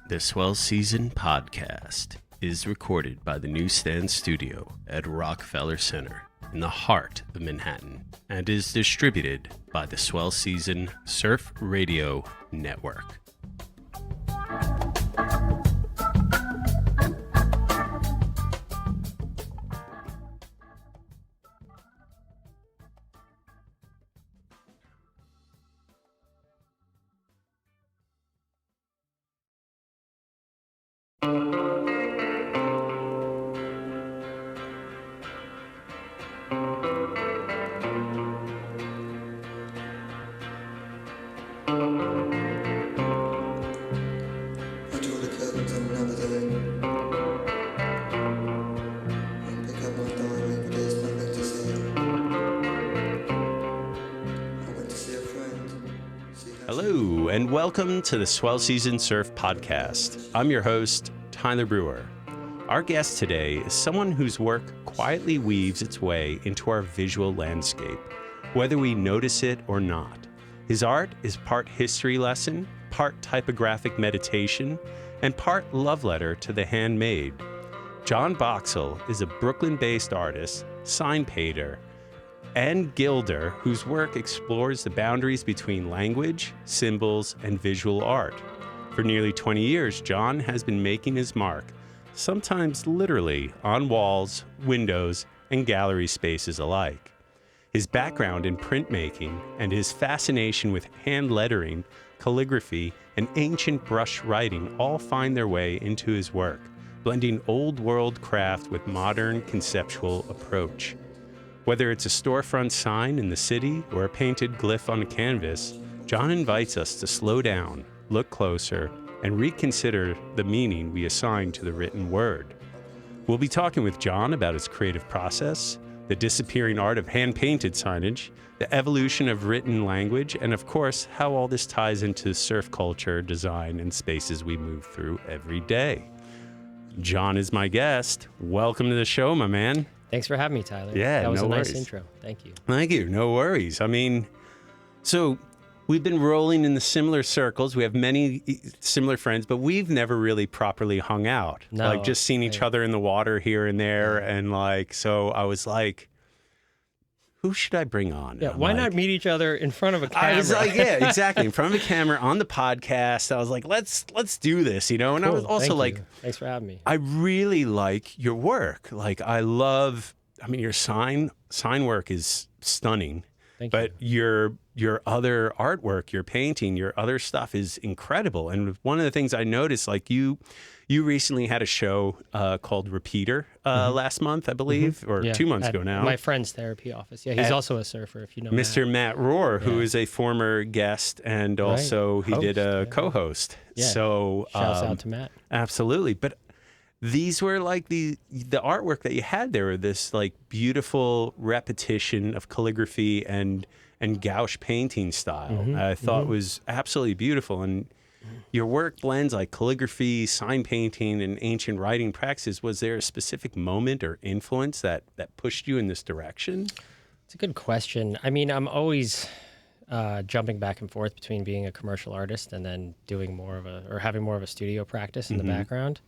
The Swell Season Podcast is recorded by the NewsStand studio at Rockefeller Center in the heart of Manhattan and is distributed by the Swell Season Surf Radio Network. Hello, and welcome to the Swell Season Surf Podcast. I'm your host, Tyler Brewer. Our guest today is someone whose work quietly weaves its way into our visual landscape, whether we notice it or not. His art is part history lesson, part typographic meditation, and part love letter to the handmade. Jon Bocksel is a Brooklyn-based artist, sign painter, and gilder whose work explores the boundaries between language, symbols, and visual art. For nearly 20 years, Jon has been making his mark, sometimes literally, on walls, windows, and gallery spaces alike. His background in printmaking and his fascination with hand lettering, calligraphy, and ancient brush writing all find their way into his work, blending old-world craft with modern conceptual approach. Whether it's a storefront sign in the city or a painted glyph on a canvas, Jon invites us to slow down, look closer, and reconsider the meaning we assign to the written word. We'll be talking with Jon about his creative process, the disappearing art of hand-painted signage, the evolution of written language, and of course, how all this ties into surf culture, design, and spaces we move through every day. Jon is my guest. Welcome to the show, my man. Thanks for having me, Tyler. Yeah, that was no a worries. Nice intro. Thank you. Thank you. No worries. I mean, so we've been rolling in the similar circles. We have many similar friends, but we've never really properly hung out. No, like just seen each other in the water here and there. And like, so I was like, who should I bring on? Yeah, why not meet each other in front of a camera? I was like, yeah, exactly. In front of a camera on the podcast. I was like, let's do this, you know? And cool. I was also Thank like, you. Thanks for having me. I really like your work. Like your sign work is stunning. Thank but you. your other artwork, your painting, your other stuff is incredible. And one of the things I noticed, like you recently had a show called Repeater last month, I believe, or 2 months ago now. My friend's therapy office. Yeah, he's also a surfer, if you know Mr. Matt Rohr, who is a former guest and also he did a co-host. Yeah. So shouts out to Matt. Absolutely. But these were like the artwork that you had there, this like beautiful repetition of calligraphy and gouache painting style. I thought was absolutely beautiful. And your work blends like calligraphy, sign painting, and ancient writing practices. Was there a specific moment or influence that pushed you in this direction? It's a good question. I mean, I'm always jumping back and forth between being a commercial artist and then doing having more of a studio practice in the background.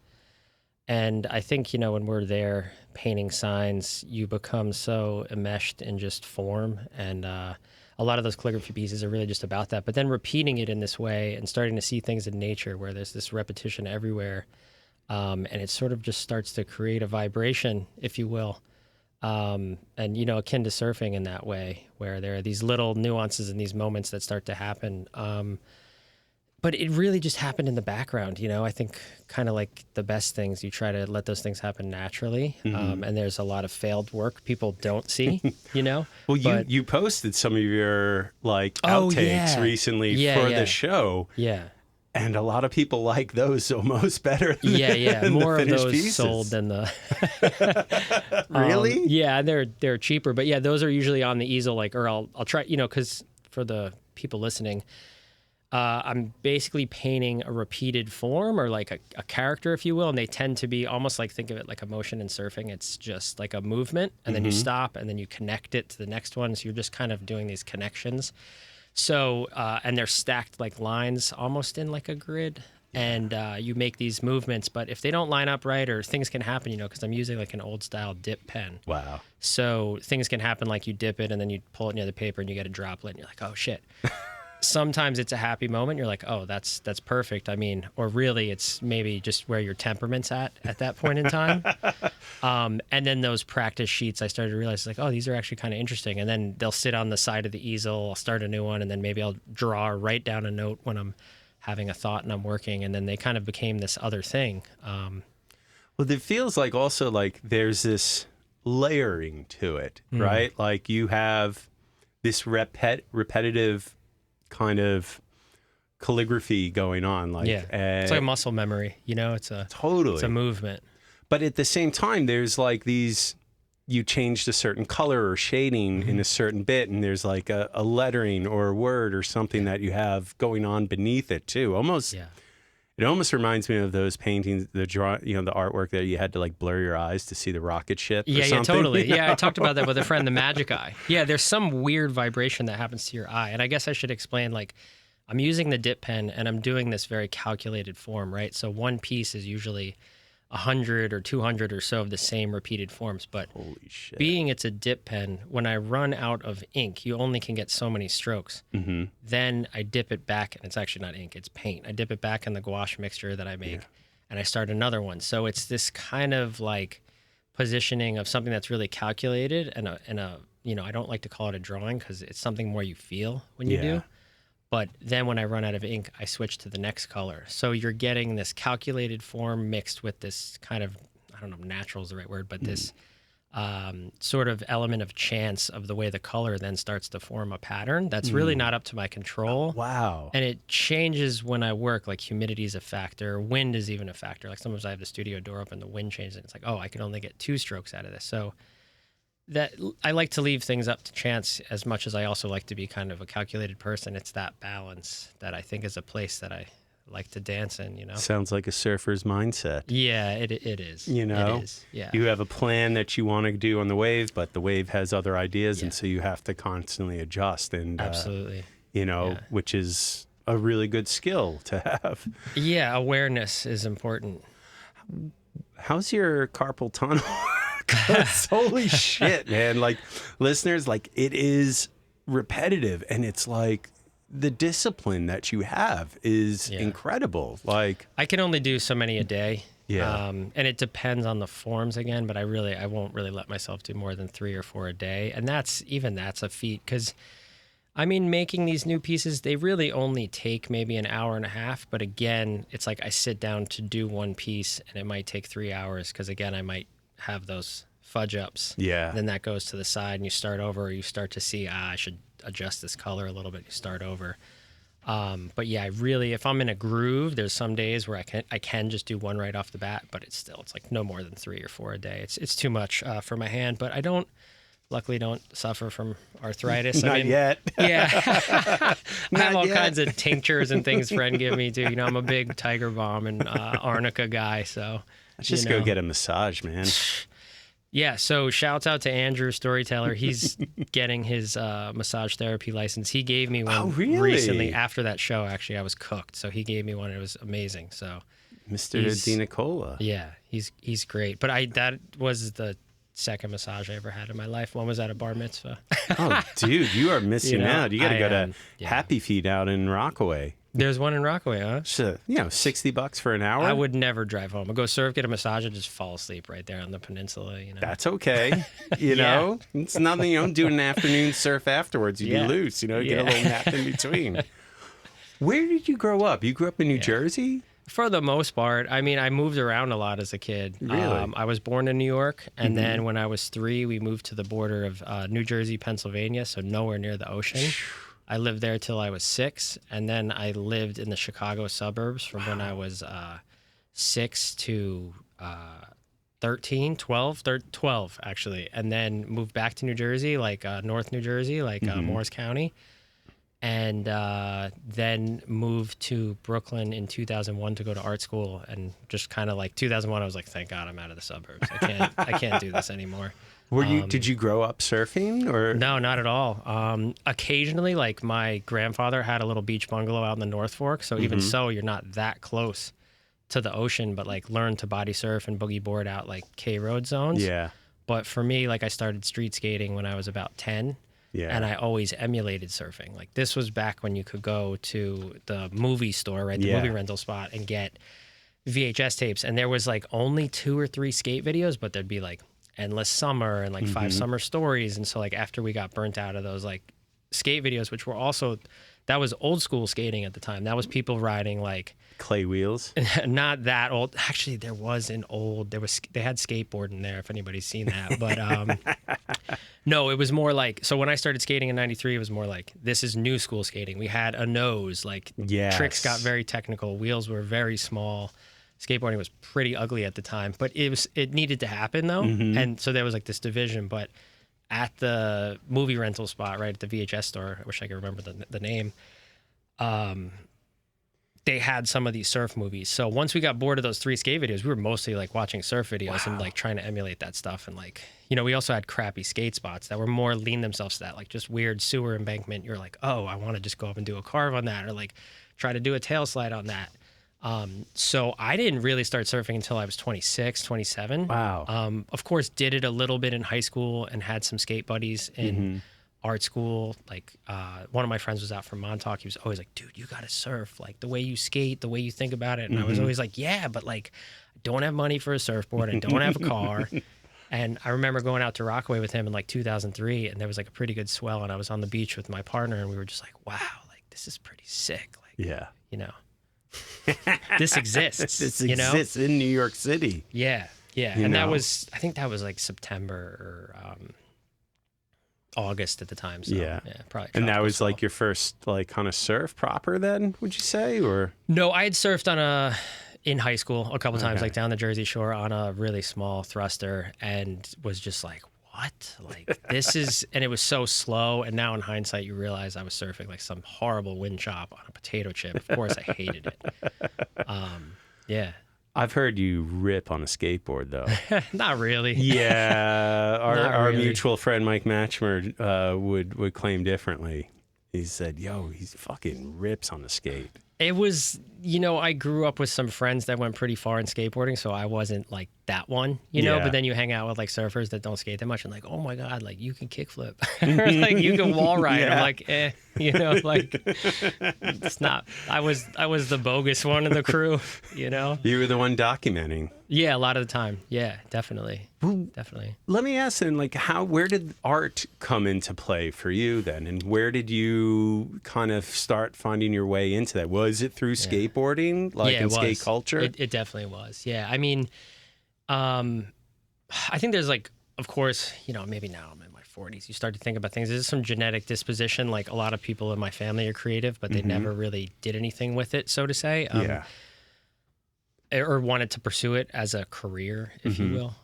And I think, when we're there painting signs, you become so enmeshed in just form. And a lot of those calligraphy pieces are really just about that. But then repeating it in this way and starting to see things in nature where there's this repetition everywhere. And it sort of just starts to create a vibration, if you will. And, akin to surfing in that way, where there are these little nuances and these moments that start to happen. But it really just happened in the background, I think kind of like the best things, you try to let those things happen naturally. And there's a lot of failed work people don't see, Well, you posted some of your outtakes recently for the show. Yeah. And a lot of people like those almost better than more the of finished those pieces. sold than the Really? Yeah, they're cheaper, but yeah, those are usually on the easel, or I'll try, because for the people listening, I'm basically painting a repeated form or like a character, if you will, and they tend to be almost like, think of it like a motion in surfing. It's just like a movement, and then you stop, and then you connect it to the next one. So you're just kind of doing these connections. So, and they're stacked like lines, almost in like a grid. And you make these movements, but if they don't line up right or things can happen, because I'm using like an old style dip pen. Wow. So things can happen like you dip it and then you pull it near the paper and you get a droplet and you're like, oh shit. Sometimes it's a happy moment. You're like, oh, that's perfect. I mean, or really it's maybe just where your temperament's at that point in time. And then those practice sheets, I started to realize like, oh, these are actually kind of interesting. And then they'll sit on the side of the easel. I'll start a new one. And then maybe I'll draw or write down a note when I'm having a thought and I'm working, and then they kind of became this other thing. Well, it feels like also like there's this layering to it, right? Like you have this repetitive kind of calligraphy going on. Like, it's like muscle memory, it's a movement. But at the same time, there's like you changed a certain color or shading in a certain bit, and there's like a lettering or a word or something that you have going on beneath it too. It almost reminds me of those paintings, the artwork that you had to like blur your eyes to see the rocket ship. Yeah, totally. You know? Yeah, I talked about that with a friend, the magic eye. Yeah, there's some weird vibration that happens to your eye, and I guess I should explain. Like, I'm using the dip pen, and I'm doing this very calculated form, right? So one piece is usually 100 or 200 or so of the same repeated forms, but holy shit. Being it's a dip pen, when I run out of ink, you only can get so many strokes. Then I dip it back, and it's actually not ink, it's paint. I dip it back in the gouache mixture that I make, and I start another one. So it's this kind of like positioning of something that's really calculated, and I don't like to call it a drawing because it's something more you feel when you do. But then when I run out of ink, I switch to the next color. So you're getting this calculated form mixed with this kind of, I don't know if natural is the right word, but this sort of element of chance of the way the color then starts to form a pattern that's really not up to my control. Wow. And it changes when I work, like humidity is a factor, wind is even a factor. Like sometimes I have the studio door open, the wind changes, and it's like, oh, I can only get 2 strokes out of this. So that I like to leave things up to chance as much as I also like to be kind of a calculated person. It's that balance that I think is a place that I like to dance in, Sounds like a surfer's mindset. Yeah, it is. It is. Yeah. You have a plan that you want to do on the wave, but the wave has other ideas, and so you have to constantly adjust. And absolutely. Which is a really good skill to have. Yeah, awareness is important. How's your carpal tunnel? Holy shit, man. Like, listeners, like, it is repetitive, and it's like the discipline that you have is incredible. Like, I can only do so many a day. Yeah. And it depends on the forms again, but I won't really let myself do more than 3 or 4 a day. And that's a feat, because I mean, making these new pieces, they really only take maybe an hour and a half. But again, it's like I sit down to do one piece and it might take 3 hours, because again, I might have those fudge ups. Yeah. Then that goes to the side and you start over, or you start to see, I should adjust this color a little bit. You start over. But yeah, if I'm in a groove, there's some days where I can just do one right off the bat, but it's like no more than 3 or 4 a day. It's too much for my hand, but I luckily don't suffer from arthritis. Not yet. Yeah. I have all kinds of tinctures and things friend give me too. I'm a big Tiger Balm and Arnica guy, so let's just go get a massage, man. Yeah, so shouts out to Andrew, storyteller. He's getting his massage therapy license. He gave me one recently after that show. Actually, I was cooked, so he gave me one. It was amazing. So, Mr. DiNicola. Yeah, he's great. But that was the second massage I ever had in my life. One was at a bar mitzvah. Oh, dude, you are missing out. You got to go to Happy Feet out in Rockaway. There's one in Rockaway, huh? So, $60 for an hour. I would never drive home. I'd go surf, get a massage, and just fall asleep right there on the peninsula. That's okay. You know, it's nothing. You don't do an afternoon surf afterwards. You do loose. Get a little nap in between. Where did you grow up? You grew up in New Jersey? For the most part. I mean, I moved around a lot as a kid. Really? I was born in New York, and then when I was 3, we moved to the border of New Jersey, Pennsylvania, so nowhere near the ocean. I lived there till I was 6, and then I lived in the Chicago suburbs from when I was 6 to 12 actually, and then moved back to New Jersey, like North New Jersey, like Morris County, and then moved to Brooklyn in 2001 to go to art school, and just kind of like 2001, I was like, thank God I'm out of the suburbs. I can't do this anymore. Did you grow up surfing or? No, not at all. Occasionally, like my grandfather had a little beach bungalow out in the North Fork. So even so, you're not that close to the ocean, but like learn to body surf and boogie board out like K road zones. Yeah. But for me, like I started street skating when I was about 10. Yeah. And I always emulated surfing. Like this was back when you could go to the movie store, right? The movie rental spot and get VHS tapes. And there was like only 2 or 3 skate videos, but there'd be like Endless Summer and like 5 Summer Stories. And so like after we got burnt out of those like skate videos, which were also, that was old school skating at the time. That was people riding like clay wheels. Not that old. Actually, they had skateboard in there if anybody's seen that. But no, it was more like, so when I started skating in 93, it was more like, this is new school skating. We had a nose, like tricks got very technical. Wheels were very small. Skateboarding was pretty ugly at the time, but it needed to happen though. And so there was like this division, but at the movie rental spot, right at the VHS store, I wish I could remember the name, they had some of these surf movies. So once we got bored of those 3 skate videos, we were mostly like watching surf videos and like trying to emulate that stuff. And like, you know, we also had crappy skate spots that were more lean themselves to that, like just weird sewer embankment. You're like, oh, I want to just go up and do a carve on that, or like try to do a tail slide on that. So I didn't really start surfing until I was 26, 27. Wow. Of course, did it a little bit in high school and had some skate buddies in art school. Like one of my friends was out from Montauk. He was always like, dude, you got to surf. Like the way you skate, the way you think about it. And I was always like, yeah, but like I don't have money for a surfboard. I don't have a car. And I remember going out to Rockaway with him in like 2003, and there was like a pretty good swell, and I was on the beach with my partner, and we were just like, wow, like this is pretty sick. Like, you know, this exists. This exists in New York City. Yeah. And that was, I think that was like September or August at the time. So, probably. And that was like your first like kind of surf proper then, would you say? Or no, I had surfed in high school a couple times, like down the Jersey Shore on a really small thruster, and was just like, what? Like this is, and it was so slow. And now in hindsight, you realize I was surfing like some horrible wind chop on a potato chip. Of course, I hated it. Yeah. I've heard you rip on a skateboard though. Not really. Yeah. Our mutual friend Mike Matchmer would claim differently. He said, yo, he fucking rips on the skate. It was, you know, I grew up with some friends that went pretty far in skateboarding, so I wasn't like that one, you know, but then you hang out with like surfers that don't skate that much and like, oh my God, like you can kickflip or like you can wall ride. I'm like, you know, like it's not, I was the bogus one in the crew, you know? You were the one documenting. Yeah, a lot of the time. Yeah, definitely. Definitely. Let me ask then, like, where did art come into play for you then? And where did you kind of start finding your way into that? Was it through skateboarding, like in skate culture? It definitely was. Yeah. I mean, I think there's like, of course, you know, maybe now I'm in my 40s, you start to think about things. There's some genetic disposition. Like a lot of people in my family are creative, but they never really did anything with it, so to say. Or wanted to pursue it as a career, if you will.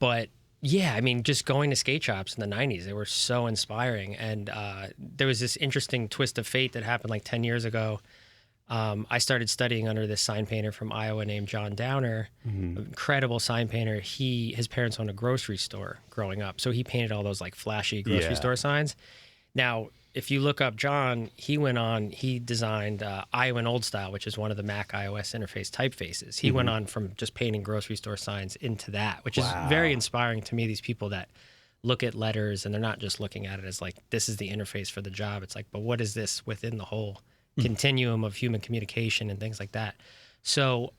But yeah, I mean, just going to skate shops in the 90s, they were so inspiring. And there was this interesting twist of fate that happened like 10 years ago. I started studying under this sign painter from Iowa named John Downer, incredible sign painter. His parents owned a grocery store growing up, so he painted all those like flashy grocery store signs. Now, if you look up John, he designed Iowan Old Style, which is one of the Mac iOS interface typefaces. He went on from just painting grocery store signs into that, which is very inspiring to me. These people that look at letters and they're not just looking at it as like, this is the interface for the job. It's like, but what is this within the whole continuum of human communication and things like that? So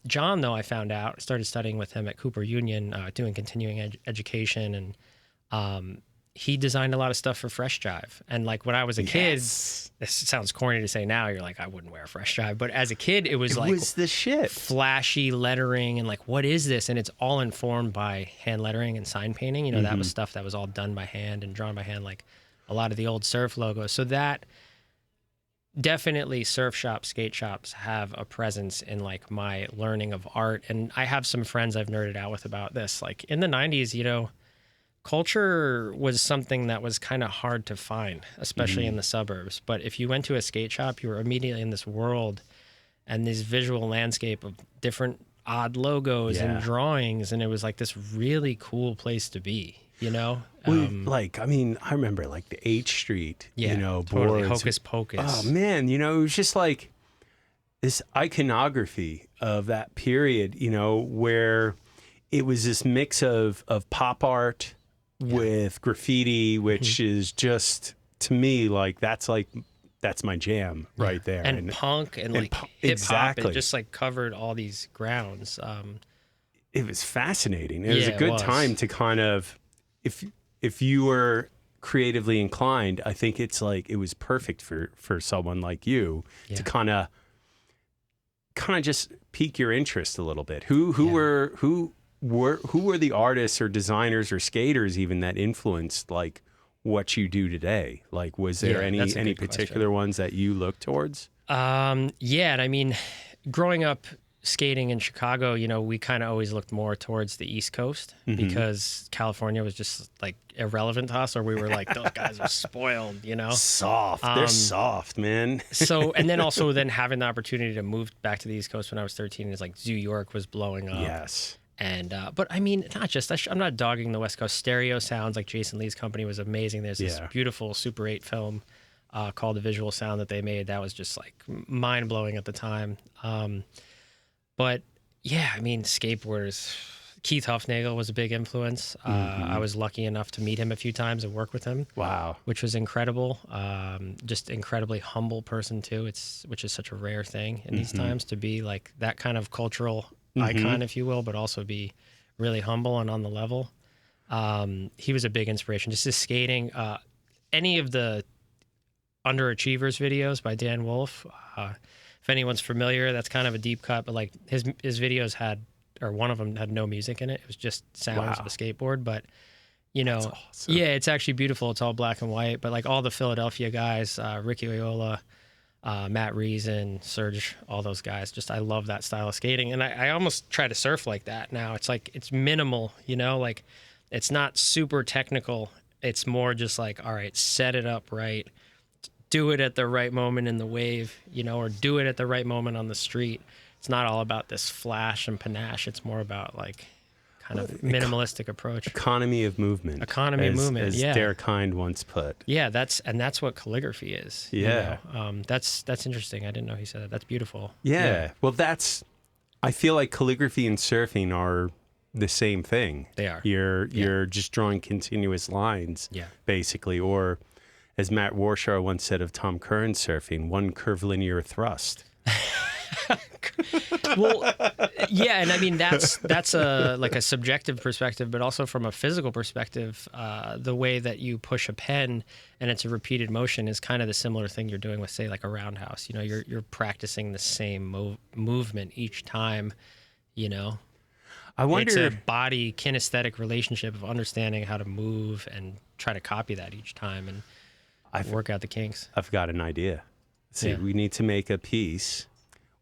John, though, I found out, started studying with him at Cooper Union, doing continuing education, and he designed a lot of stuff for Fresh Jive. And like when I was a kid, this sounds corny to say now, you're like, I wouldn't wear a Fresh Jive. But as a kid, it was the shit. Flashy lettering and like, what is this? And it's all informed by hand lettering and sign painting. You know, that was stuff that was all done by hand and drawn by hand, like a lot of the old surf logos. So that definitely surf shops, skate shops have a presence in like my learning of art. And I have some friends I've nerded out with about this. Like in the 90s, you know, culture was something that was kind of hard to find, especially in the suburbs. But if you went to a skate shop, you were immediately in this world and this visual landscape of different odd logos and drawings, and it was like this really cool place to be, you know? I remember like the H Street, totally. boards. Hocus Pocus. Oh man, it was just like this iconography of that period, where it was this mix of pop art with graffiti, which is just, to me, that's my jam right there. And punk and hip hop. Exactly. It just like covered all these grounds. It was fascinating. It was a good time to kind of, if you were creatively inclined, I think it's like it was perfect for someone like you to kind of just pique your interest a little bit. Who were the artists or designers or skaters even that influenced like what you do today? Like, was there any particular ones that you look towards? And I mean, growing up skating in Chicago, we kind of always looked more towards the East Coast because California was just like irrelevant to us, or we were like, those guys are spoiled, Soft. They're soft, man. So, and then also having the opportunity to move back to the East Coast when I was 13 is like Zoo York was blowing up. Yes. And, but I mean, I'm not dogging the West Coast. Stereo Sounds, like Jason Lee's company, was amazing. There's this beautiful Super 8 film called The Visual Sound that they made. That was just like mind blowing at the time. But yeah, I mean, skateboarders. Keith Hufnagel was a big influence. I was lucky enough to meet him a few times and work with him. Wow. Which was incredible. Just incredibly humble person too. Which is such a rare thing in these times, to be like that kind of cultural icon, if you will, but also be really humble and on the level. He was a big inspiration. Just his skating. Any of the Underachievers videos by Dan Wolf. If anyone's familiar, that's kind of a deep cut, but like his videos had, or one of them had no music in it. It was just sounds of a skateboard, but that's awesome. Yeah, it's actually beautiful. It's all black and white, but like all the Philadelphia guys, Ricky Oyola, Matt Reason, Serge, all those guys, I love that style of skating. And I almost try to surf like that now. It's like, it's minimal, like it's not super technical. It's more just like, all right, set it up right. Do it at the right moment in the wave, or do it at the right moment on the street. It's not all about this flash and panache. It's more about like kind of minimalistic approach. Economy of movement. As Derek Hind once put. Yeah, that's what calligraphy is. Yeah. That's interesting. I didn't know he said that. That's beautiful. Yeah. Well, I feel like calligraphy and surfing are the same thing. They are. You're just drawing continuous lines, basically, or as Matt Warshar once said of Tom Curran surfing, one curvilinear thrust. Well, yeah, and I mean that's a subjective perspective, but also from a physical perspective, the way that you push a pen and it's a repeated motion is kind of the similar thing you're doing with, say, like a roundhouse. You're practicing the same movement each time. I wonder, it's a body kinesthetic relationship of understanding how to move and try to copy that each time and work out the kinks. I've got an idea. See, we need to make a piece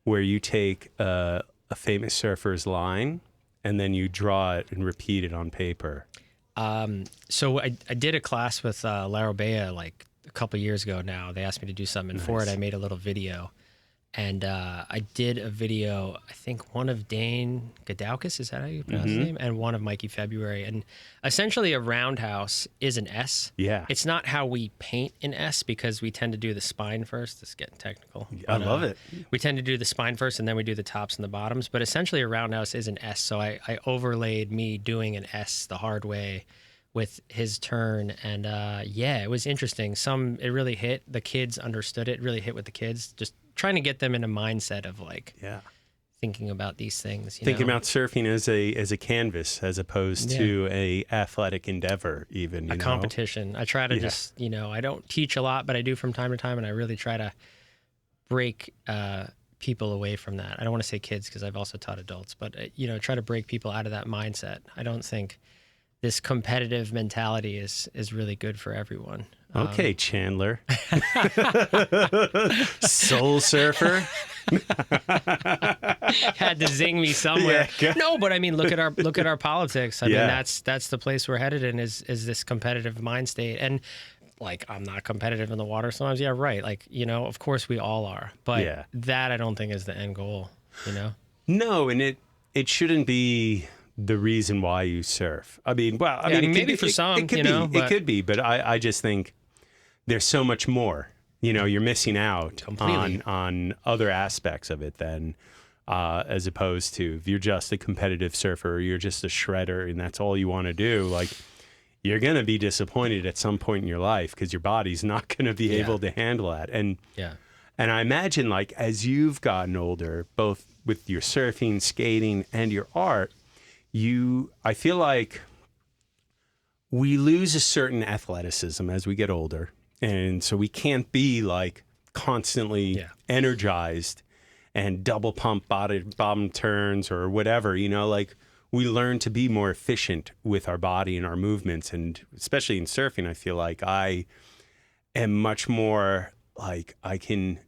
where you take a famous surfer's line and then you draw it and repeat it on paper. So I did a class with Lara Bea like a couple years ago now. They asked me to do something. And for it, I made a little video. And I did a video, I think one of Dane Godowkis, is that how you pronounce his name? And one of Mikey February. And essentially a roundhouse is an S. Yeah. It's not how we paint an S because we tend to do the spine first. It's getting technical. I love it. We tend to do the spine first and then we do the tops and the bottoms. But essentially a roundhouse is an S. So I overlaid me doing an S the hard way with his turn. And it was interesting. It really hit. The kids understood it. It really hit with the kids. Just trying to get them in a mindset of like thinking about these things. Thinking about surfing as a canvas as opposed to a athletic endeavor, even. A competition. I try to just, I don't teach a lot, but I do from time to time. And I really try to break people away from that. I don't want to say kids because I've also taught adults, but, try to break people out of that mindset. I don't think this competitive mentality is really good for everyone. Okay, Chandler. Soul surfer. Had to zing me somewhere. No, but I mean, look at our politics. I mean, that's the place we're headed in is this competitive mind state. And like, I'm not competitive in the water sometimes. Yeah, right. Like, of course we all are. But that I don't think is the end goal. No, and it it shouldn't be the reason why you surf. I mean, well, I Yeah, mean, maybe for some, it could you be, know, it could be, but I just think there's so much more. You know, you're missing out Completely. on other aspects of it than as opposed to if you're just a competitive surfer, or you're just a shredder, and that's all you want to do. Like, you're gonna be disappointed at some point in your life because your body's not gonna be able to handle that. And I imagine, like, as you've gotten older, both with your surfing, skating, and your art, I feel like we lose a certain athleticism as we get older. And so we can't be like constantly energized and double pump bottom turns or whatever, you know, like we learn to be more efficient with our body and our movements. And especially in surfing, I feel like I am much more like I can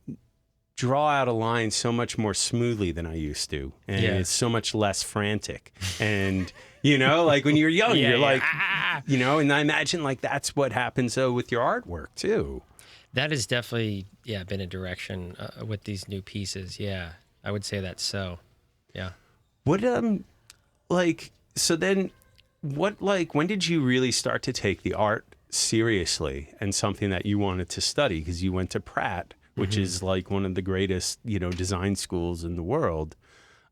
draw out a line so much more smoothly than I used to. And it's so much less frantic. And, you know, like when you're young, you're like, you know, and I imagine like that's what happens though with your artwork too. That has definitely, been a direction with these new pieces. Yeah, I would say that's so. Yeah. What, like, so then what, like, when did you really start to take the art seriously and something that you wanted to study? Because you went to Pratt, which is like one of the greatest, you know, design schools in the world.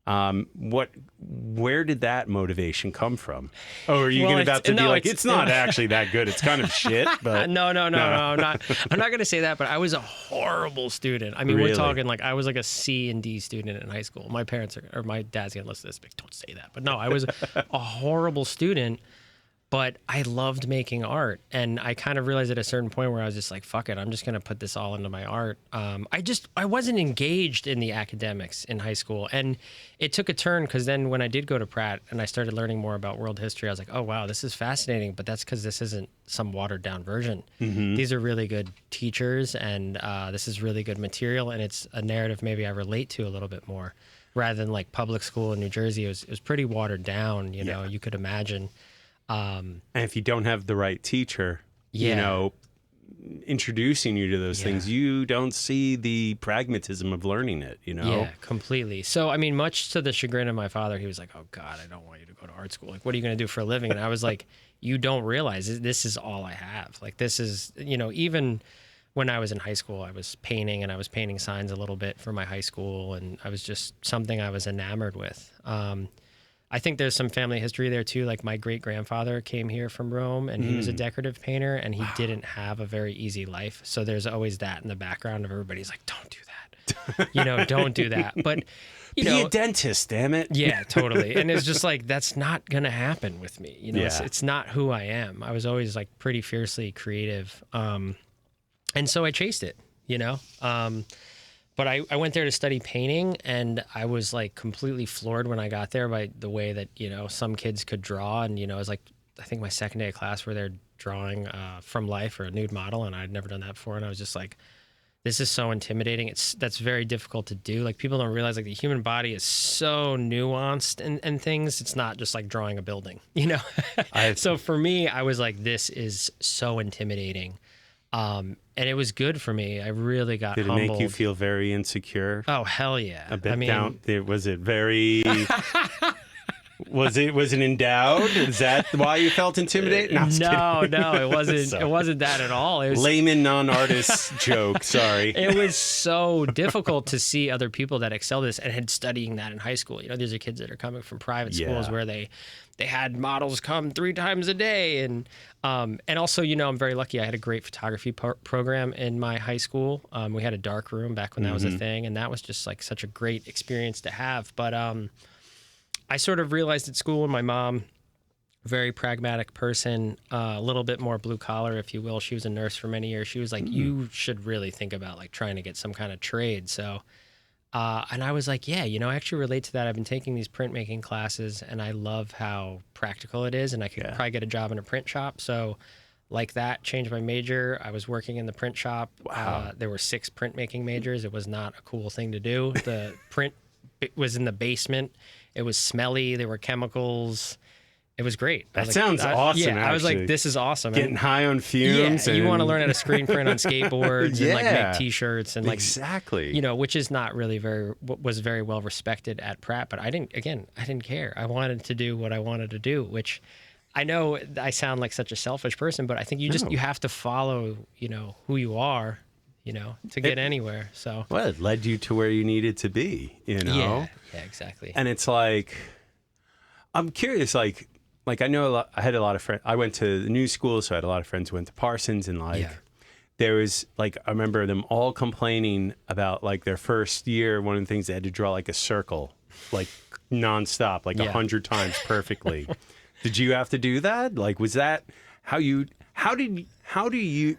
Where did that motivation come from? Oh, are you about to be like, it's not actually that good. It's kind of shit. But no, I'm not going to say that, but I was a horrible student. I mean, Really? we're talking like I was like a C and D student in high school. My parents or my dad's going to listen to this, but don't say that. But no, I was a horrible student. But I loved making art, and I kind of realized at a certain point where I was just like, fuck it, I'm just going to put this all into my art. I wasn't engaged in the academics in high school, and it took a turn because then when I did go to Pratt and I started learning more about world history, I was like, oh, wow, this is fascinating, but that's because this isn't some watered-down version. These are really good teachers, and this is really good material, and it's a narrative maybe I relate to a little bit more, rather than like public school in New Jersey. It was pretty watered down, you know, you could imagine. And if you don't have the right teacher, you know, introducing you to those things, you don't see the pragmatism of learning it, you know? Yeah, completely. So, I mean, much to the chagrin of my father, he was like, oh, God, I don't want you to go to art school. Like, what are you going to do for a living? And I was like, you don't realize this is all I have. Like, this is, you know, even when I was in high school, I was painting, and I was painting signs a little bit for my high school, and I was just something I was enamored with. I think there's some family history there too. Like my great grandfather came here from Rome, and he was a decorative painter, and he didn't have a very easy life. So there's always that in the background of everybody's like, don't do that, you know, don't do that. But you know, be a dentist, damn it. Yeah, totally. And it's just like, that's not going to happen with me. You know, it's not who I am. I was always like pretty fiercely creative. And so I chased it, you know? But I went there to study painting, and I was like completely floored when I got there by the way that, you know, some kids could draw. And, you know, it was like, I think my second day of class where they're drawing from life or a nude model, and I'd never done that before. And I was just like, this is so intimidating. That's very difficult to do. Like, people don't realize like the human body is so nuanced and things. It's not just like drawing a building, you know? So for me, I was like, this is so intimidating. And it was good for me. I really got humbled. Did it make you feel very insecure? Oh, hell yeah. A bit down. Was it very... Was it endowed? Is that why you felt intimidated? No, it wasn't. It wasn't that at all. It was layman non-artist joke. Sorry. It was so difficult to see other people that excelled this and had studying that in high school. You know, these are kids that are coming from private schools where they had models come 3 times a day, and also, you know, I'm very lucky. I had a great photography program in my high school. We had a dark room back when that was a thing, and that was just like such a great experience to have. But I sort of realized at school, and my mom, very pragmatic person, a little bit more blue collar, if you will. She was a nurse for many years. She was like, you should really think about like trying to get some kind of trade. So, and I was like, yeah, you know, I actually relate to that. I've been taking these printmaking classes, and I love how practical it is, and I could probably get a job in a print shop. So like that, changed my major. I was working in the print shop. Wow. There were 6 printmaking majors. It was not a cool thing to do. The print was in the basement. It was smelly. There were chemicals. It was great. That sounds awesome. Yeah, actually. I was like, this is awesome. Getting high on fumes. Yeah, you want to learn how to screen print on skateboards and like Yeah. make T-shirts and like exactly. you know, which is not really was very well respected at Pratt. But I didn't care. I wanted to do what I wanted to do, which I know I sound like such a selfish person, but I think you have to follow, you know, who you are, you know, to get anywhere. So well, it led you to where you needed to be, you know. Yeah, exactly. And it's like, I'm curious, like I know I had a lot of friends. I went to the new school, so I had a lot of friends who went to Parsons, and like there was like, I remember them all complaining about like their first year. One of the things they had to draw like a circle, like nonstop, like 100 times perfectly. Did you have to do that? Like, was that how did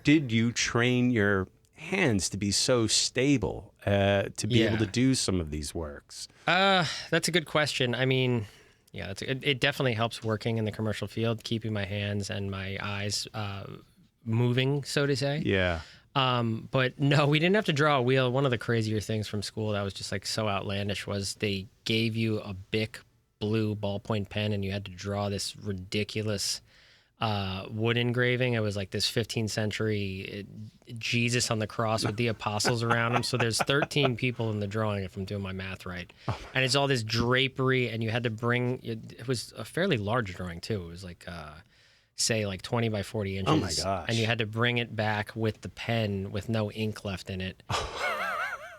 you train your hands to be so stable to be able to do some of these works? That's a good question. I mean, yeah, it definitely helps working in the commercial field, keeping my hands and my eyes moving, so to say. Yeah. But no, we didn't have to draw a wheel. One of the crazier things from school that was just like so outlandish was they gave you a Bic blue ballpoint pen and you had to draw this ridiculous wood engraving. It was like this 15th century Jesus on the cross with the apostles around him. So there's 13 people in the drawing, if I'm doing my math right. And it's all this drapery, and you had to bring it was a fairly large drawing too. It was like say like 20 by 40 inches. Oh my gosh. And you had to bring it back with the pen with no ink left in it.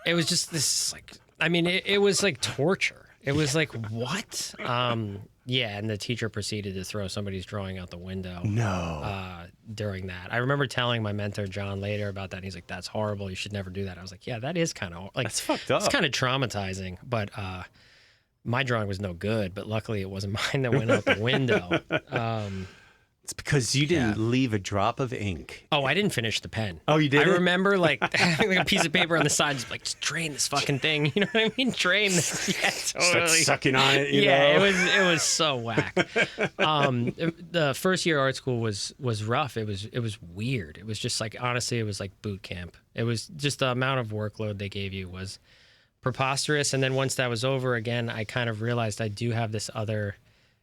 It was just this like, I mean, it was like torture. It was like, what? Yeah, and the teacher proceeded to throw somebody's drawing out the window. No. During that, I remember telling my mentor John later about that. And he's like, "That's horrible. You should never do that." I was like, "Yeah, that is kind of like that's fucked up. It's kind of traumatizing." But my drawing was no good. But luckily, it wasn't mine that went out the window. It's because you didn't leave a drop of ink. Oh, I didn't finish the pen. Oh, you didn't? I remember like having like a piece of paper on the side, just drain this fucking thing. You know what I mean? Drain this. Yeah, totally. Start sucking on it. You know? it was so whack. The first year art school was rough. It was weird. It was just like, honestly, it was like boot camp. It was just the amount of workload they gave you was preposterous. And then once that was over, again, I kind of realized I do have this other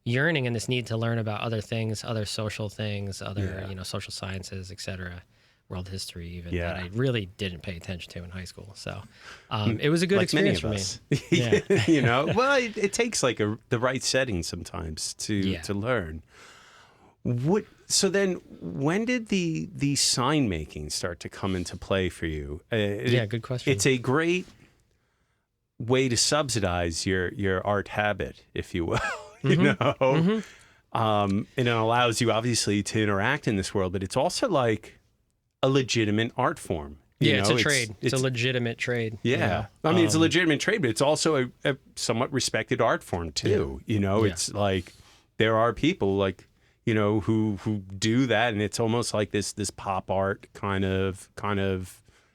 yearning and this need to learn about other things, other social things, other social sciences, etc., world history even, that I really didn't pay attention to in high school. So it was a good like experience many for me. Yeah. You know, well, it takes like the right setting sometimes to learn. So then when did the sign making start to come into play for you? Good question. It's a great way to subsidize your art habit, if you will. You know, and it allows you obviously to interact in this world, but it's also like a legitimate art form. It's a trade. It's a legitimate trade. Yeah. I mean, it's a legitimate trade, but it's also a somewhat respected art form too. You know, it's like there are people like, you know, who do that, and it's almost like this pop art kind of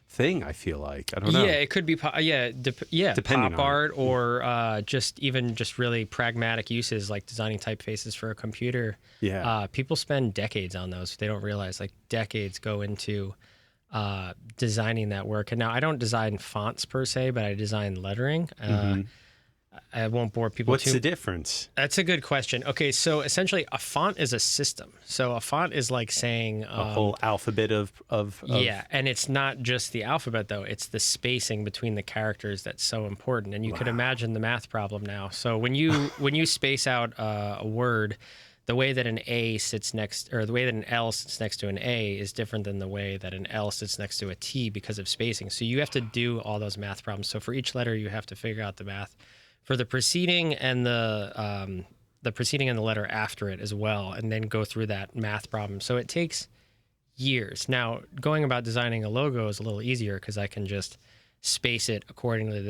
thing, I feel like. I don't know. Yeah, it could be depending pop art or just really pragmatic uses like designing typefaces for a computer. Yeah. People spend decades on those. They don't realize like decades go into designing that work. And now I don't design fonts per se, but I design lettering. I won't bore people What's the difference? That's a good question. Okay, so essentially a font is a system. So a font is like saying... a whole alphabet of... Yeah, and it's not just the alphabet, though. It's the spacing between the characters that's so important. And you could imagine the math problem now. So when you space out a word, the way that an A sits next... or the way that an L sits next to an A is different than the way that an L sits next to a T because of spacing. So you have to do all those math problems. So for each letter, you have to figure out the math for the preceding and the preceding and the letter after it as well, and then go through that math problem. So it takes years. Now, going about designing a logo is a little easier because I can just space it accordingly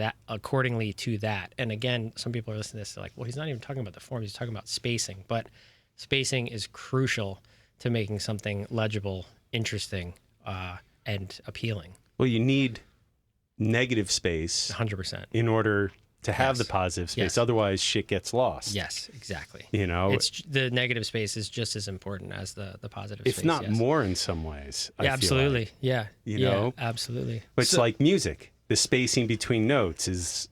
to that. And again, some people are listening to this, they're like, well, he's not even talking about the form, he's talking about spacing. But spacing is crucial to making something legible, interesting, and appealing. Well, you need negative space 100% in order to have the positive space. Otherwise, shit gets lost. Yes, exactly. You know, it's the negative space is just as important as the positive space. If not more in some ways. I absolutely. Feel like. Yeah. You know? Absolutely. But it's like music. The spacing between notes is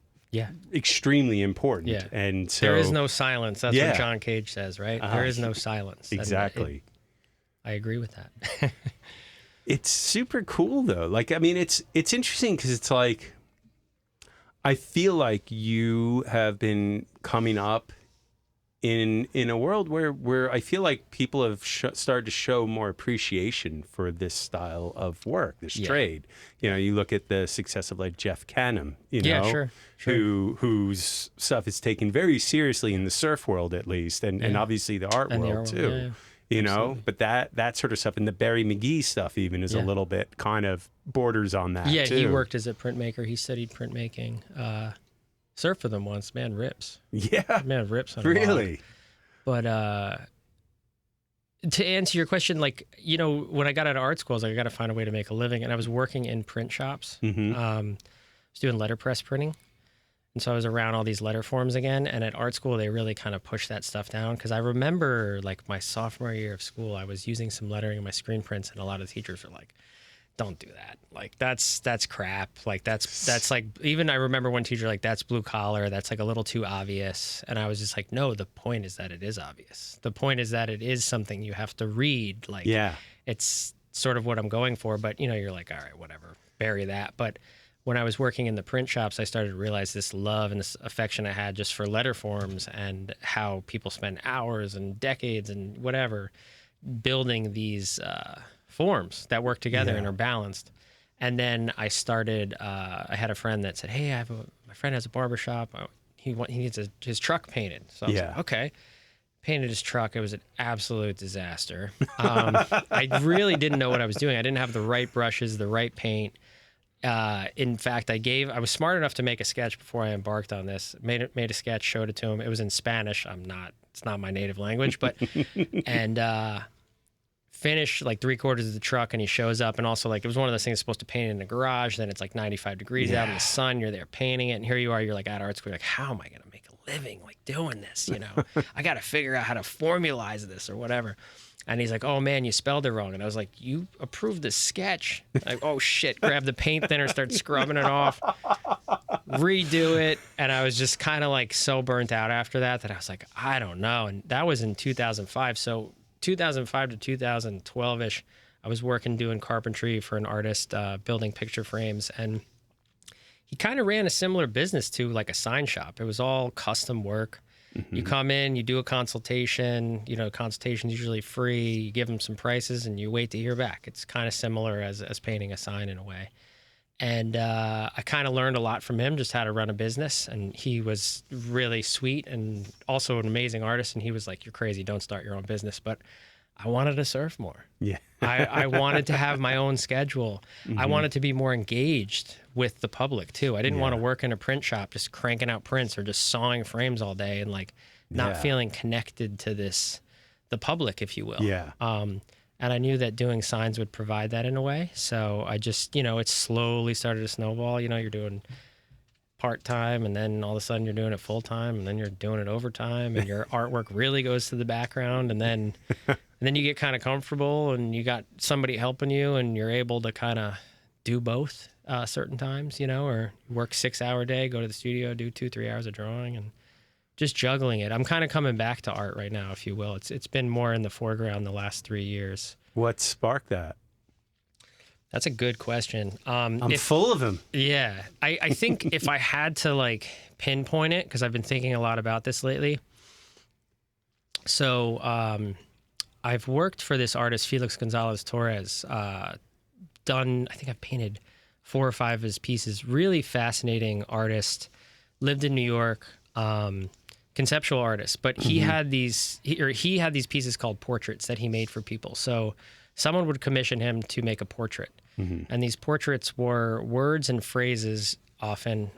extremely important. Yeah. And so there is no silence. That's what John Cage says, right? There is no silence. Exactly. I agree with that. It's super cool though. Like, I mean, it's interesting because it's like, I feel like you have been coming up in a world where I feel like people have started to show more appreciation for this style of work, this trade. You know, you look at the success of like Jeff Canham, you know, sure. whose stuff is taken very seriously in the surf world, at least, and obviously the art world too. You know, but that sort of stuff, and the Barry McGee stuff even is a little bit kind of borders on that. Yeah, too. He worked as a printmaker. He studied printmaking. Surfed for them once. Man rips. Yeah. Man rips on really. But to answer your question, like, you know, when I got out of art school, I was like, I got to find a way to make a living. And I was working in print shops. Mm-hmm. I was doing letterpress printing. And so I was around all these letter forms again. And at art school, they really kind of pushed that stuff down. Because I remember, like, my sophomore year of school, I was using some lettering in my screen prints. And a lot of teachers were like, don't do that. Like, that's crap. Like, that's like, even I remember one teacher, like, that's blue collar. That's like a little too obvious. And I was just like, no, the point is that it is obvious. The point is that it is something you have to read. Like, it's sort of what I'm going for. But, you know, you're like, all right, whatever, bury that. But when I was working in the print shops, I started to realize this love and this affection I had just for letter forms and how people spend hours and decades and whatever building these forms that work together and are balanced. And then I started, I had a friend that said, hey, my friend has a barbershop. He needs his truck painted. So I was like, okay. Painted his truck. It was an absolute disaster. I really didn't know what I was doing. I didn't have the right brushes, the right paint. In fact, I was smart enough to make a sketch before I embarked on this. Made a sketch, showed it to him. It was in Spanish. It's not my native language, but, and, finish like 3/4 of the truck, and he shows up, and also like it was one of those things supposed to paint in the garage, then it's like 95 degrees out in the sun, you're there painting it, and here you are, you're like at art school, you're like, how am I gonna make a living like doing this, you know? I gotta figure out how to formalize this or whatever. And he's like, oh man, you spelled it wrong. And I was like, you approved the sketch. Like, oh shit, grab the paint thinner, start scrubbing it off, redo it. And I was just kind of like so burnt out after that I was like, I don't know. And that was in 2005. So 2005 to 2012-ish, I was working doing carpentry for an artist, building picture frames. And he kind of ran a similar business to like a sign shop. It was all custom work. Mm-hmm. You come in, you do a consultation, you know, consultation's usually free. You give them some prices and you wait to hear back. It's kind of similar as painting a sign in a way. And I kind of learned a lot from him, just how to run a business. And he was really sweet and also an amazing artist. And he was like, you're crazy, don't start your own business. But I wanted to surf more. Yeah. I wanted to have my own schedule. Mm-hmm. I wanted to be more engaged with the public too. I didn't want to work in a print shop just cranking out prints or just sawing frames all day and like not feeling connected to the public, if you will. Yeah. And I knew that doing signs would provide that in a way. So I just, you know, it slowly started to snowball. You know, you're doing part-time and then all of a sudden you're doing it full-time and then you're doing it overtime and your artwork really goes to the background and then you get kind of comfortable and you got somebody helping you and you're able to kind of do both certain times, you know, or work 6-hour day, go to the studio, do 2-3 hours of drawing and just juggling it. I'm kind of coming back to art right now, if you will. It's been more in the foreground the last 3 years. What sparked that? That's a good question. I'm full of them. Yeah. I think if I had to like pinpoint it, because I've been thinking a lot about this lately. So I've worked for this artist, Felix Gonzalez Torres, I think I've painted 4 or 5 of his pieces. Really fascinating artist, lived in New York, conceptual artist, but he had these pieces called portraits that he made for people. So someone would commission him to make a portrait. Mm-hmm. And these portraits were words and phrases often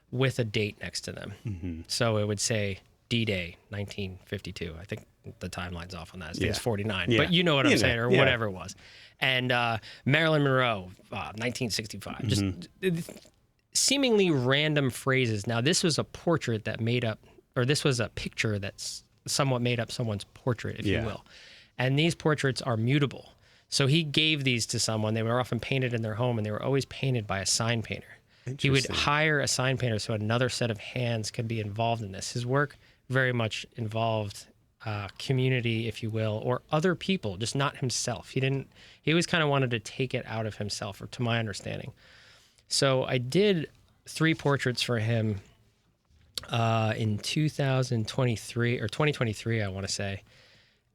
with a date next to them. Mm-hmm. So it would say D-Day 1952. I think the timeline's off on that. I think it's 49. Yeah. But you know what I'm saying, or whatever it was. And Marilyn Monroe, 1965. Just seemingly random phrases. Now, this was a portrait that made up, or this was a picture that's somewhat made up someone's portrait, if you will. And these portraits are mutable. So he gave these to someone. They were often painted in their home, and they were always painted by a sign painter. He would hire a sign painter so another set of hands could be involved in this. His work very much involved community, if you will, or other people, just not himself. He always kind of wanted to take it out of himself, or to my understanding. So I did 3 portraits for him in 2023, I want to say.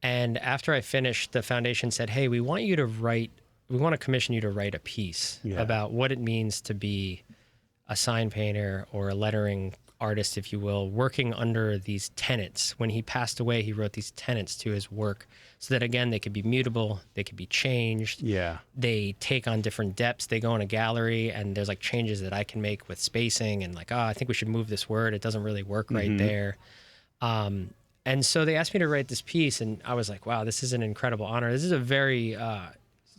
And after I finished, the foundation said, hey, we want to commission you to write a piece about what it means to be a sign painter or a lettering artist, if you will, working under these tenets. When he passed away, he wrote these tenets to his work so that, again, they could be mutable, they could be changed. Yeah. They take on different depths. They go in a gallery, and there's like changes that I can make with spacing and like, I think we should move this word. It doesn't really work right there. And so they asked me to write this piece, and I was like, wow, this is an incredible honor. This is a very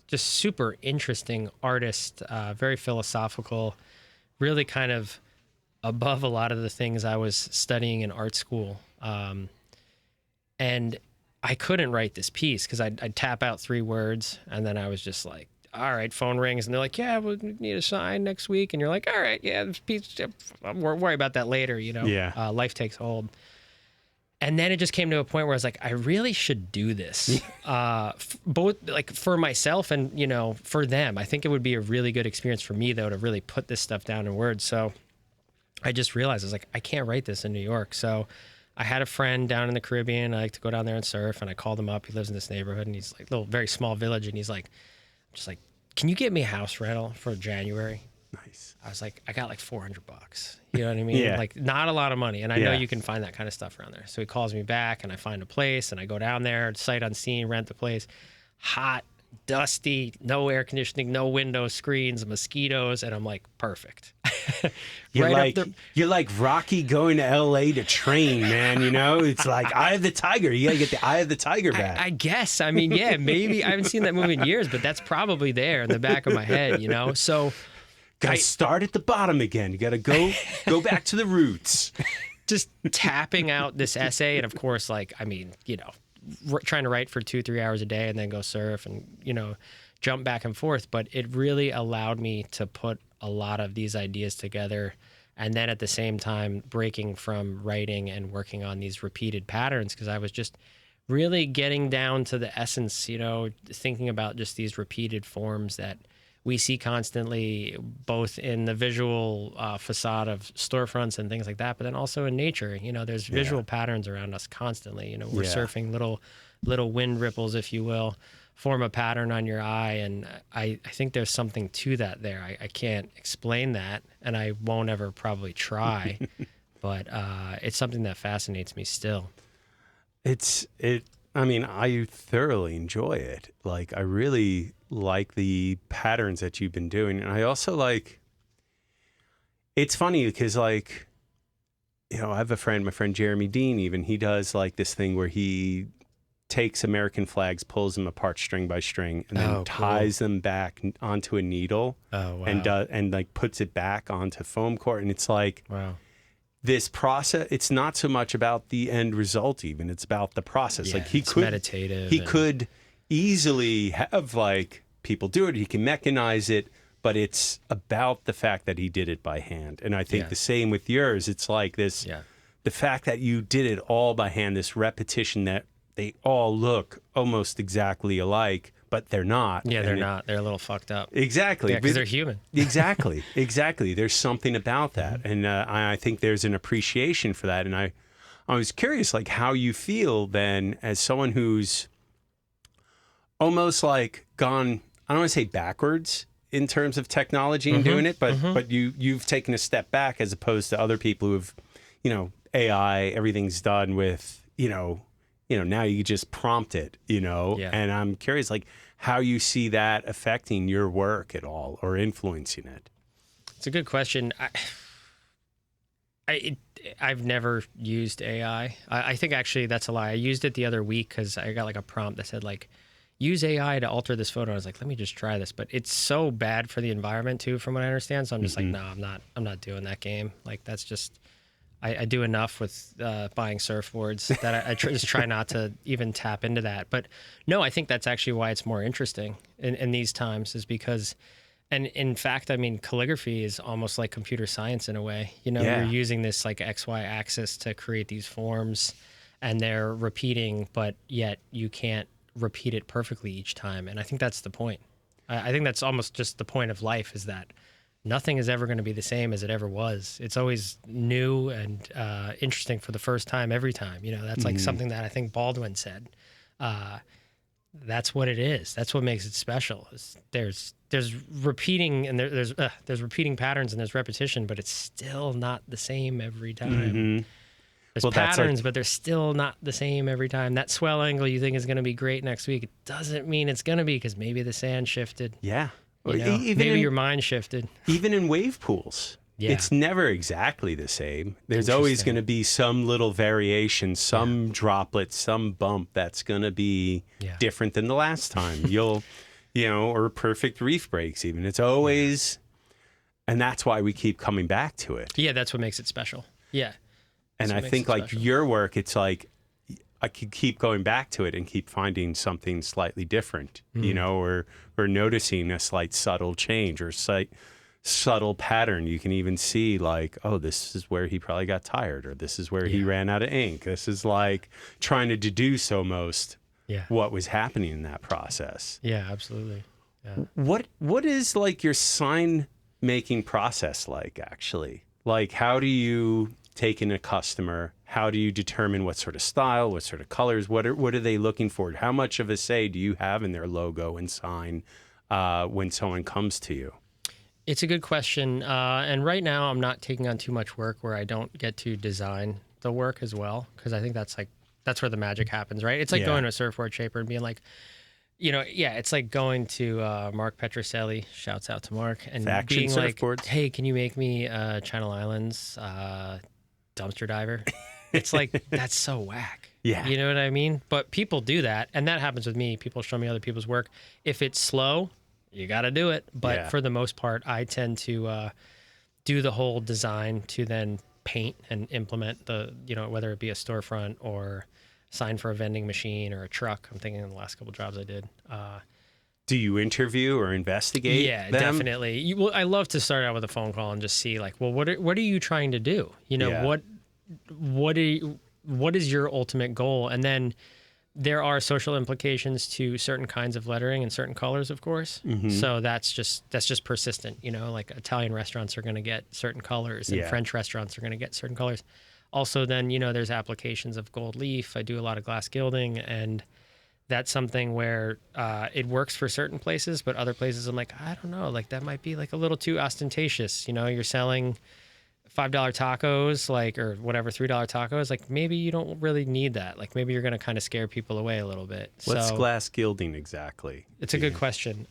just super interesting artist, very philosophical, really kind of above a lot of the things I was studying in art school. And I couldn't write this piece because I'd tap out 3 words, and then I was just like, all right, phone rings, and they're like, yeah, we need a sign next week. And you're like, all right, yeah, this piece, I'll worry about that later, you know? Yeah. Life takes hold. And then it just came to a point where I was like, I really should do this, both like for myself and, you know, for them. I think it would be a really good experience for me, though, to really put this stuff down in words. So I just realized, I was like, I can't write this in New York. So I had a friend down in the Caribbean. I like to go down there and surf, and I called him up. He lives in this neighborhood, and he's like a little, very small village. And he's like, just like, can you get me a house rental for January? Nice. I was like, I got like $400. You know what I mean? Yeah. Like, not a lot of money. And I know you can find that kind of stuff around there. So he calls me back, and I find a place, and I go down there, sight unseen, rent the place. Hot, dusty, no air conditioning, no window screens, mosquitoes, and I'm like, perfect. You're like Rocky going to LA to train, man. You know, it's like Eye of the Tiger. You gotta get the Eye of the Tiger back. I guess. I mean, yeah, maybe I haven't seen that movie in years, but that's probably there in the back of my head, you know. So gotta start at the bottom again. You gotta go back to the roots. Just tapping out this essay, and of course, like, I mean, you know, trying to write for 2-3 hours a day and then go surf and, you know, jump back and forth. But it really allowed me to put a lot of these ideas together, and then at the same time breaking from writing and working on these repeated patterns, because I was just really getting down to the essence, you know, thinking about just these repeated forms that we see constantly, both in the visual facade of storefronts and things like that, but then also in nature. You know, there's visual patterns around us constantly. You know, we're surfing little wind ripples, if you will, form a pattern on your eye. And I think there's something to that there. I can't explain that, and I won't ever probably try, but it's something that fascinates me still. I mean, I thoroughly enjoy it. Like, I really like the patterns that you've been doing. And I also like, it's funny because, like, you know, I have my friend Jeremy Dean, even, he does like this thing where he takes American flags, pulls them apart string by string, and then ties them back onto a needle. Oh, wow. And like puts it back onto foam core. And it's like, wow. This process, it's not so much about the end result even, it's about the process. Yeah, like he could easily have like people do it, he can mechanize it, but it's about the fact that he did it by hand. And I think the same with yours. It's like this, the fact that you did it all by hand, this repetition that they all look almost exactly alike, but they're not. Yeah, they're not. They're a little fucked up. Exactly. Yeah, because they're human. Exactly. There's something about that. And I think there's an appreciation for that. And I was curious, like, how you feel then as someone who's almost like gone, I don't want to say backwards in terms of technology and doing it, but you've taken a step back as opposed to other people who have, you know, AI, everything's done with, you know, now you just prompt it, you know, and I'm curious, like, how you see that affecting your work at all or influencing it. It's a good question. I've never used AI. I think actually that's a lie. I used it the other week because I got like a prompt that said like, use AI to alter this photo. I was like, let me just try this. But it's so bad for the environment too, from what I understand. So I'm just like, no, I'm not doing that game. Like, that's just, I do enough with buying surfboards that I just try not to even tap into that. But no, I think that's actually why it's more interesting in these times, is because And in fact, I mean, calligraphy is almost like computer science in a way. You know, Yeah. you're using this like XY axis to create these forms, and they're repeating, but yet you can't repeat it perfectly each time. And I think that's the point. I think that's almost just the point of life, is that nothing is ever going to be the same as it ever was. It's always new and interesting for the first time every time. You know, that's like something that I think Baldwin said. That's what it is. That's what makes it special. There's repeating, and there's repeating patterns, and there's repetition, but it's still not the same every time. There's patterns, but they're still not the same every time. That swell angle you think is going to be great next week, it doesn't mean it's going to be, because maybe the sand shifted. Yeah. You know? Maybe your mind shifted. Even in wave pools, it's never exactly the same. There's always going to be some little variation, some droplet, some bump that's going to be different than the last time. Or perfect reef breaks even. It's always, and that's why we keep coming back to it. Yeah, that's what makes it special. Yeah. And I think like your work, it's like I could keep going back to it and keep finding something slightly different, or noticing a slight subtle change or subtle pattern. You can even see like, oh, this is where he probably got tired, or this is where he ran out of ink. This is like trying to deduce almost what was happening in that process. Yeah, absolutely. Yeah. What is like your sign making process like, actually? Like, how do you take in a customer? How do you determine what sort of style, what sort of colors, what are they looking for? How much of a say do you have in their logo and sign when someone comes to you? It's a good question. And right now I'm not taking on too much work where I don't get to design the work as well, because I think that's where the magic happens, right? It's like going to a surfboard shaper and being like, it's like going to Mark Petroselli, shouts out to Mark, and Faction being Surfboards. like, hey, can you make me Channel Islands dumpster diver? It's like, that's so whack. Yeah. You know what I mean? But people do that, and that happens with me. People show me other people's work. If it's slow, you got to do it. But for the most part, I tend to do the whole design to then paint and implement whether it be a storefront or sign for a vending machine or a truck. I'm thinking of the last couple jobs I did. Do you interview or investigate? Yeah, them? definitely. I love to start out with a phone call and just see like, well, what are you trying to do? What is your ultimate goal? And then there are social implications to certain kinds of lettering and certain colors, of course. So that's just persistent. Like Italian restaurants are going to get certain colors, and French restaurants are going to get certain colors. Also, then there's applications of gold leaf. I do a lot of glass gilding, and that's something where it works for certain places, but other places I'm like, I don't know, like that might be like a little too ostentatious. You're selling $5 tacos, like, or whatever, $3 tacos. Like maybe you don't really need that. Like maybe you're going to kind of scare people away a little bit. What's glass gilding exactly? It's a good question.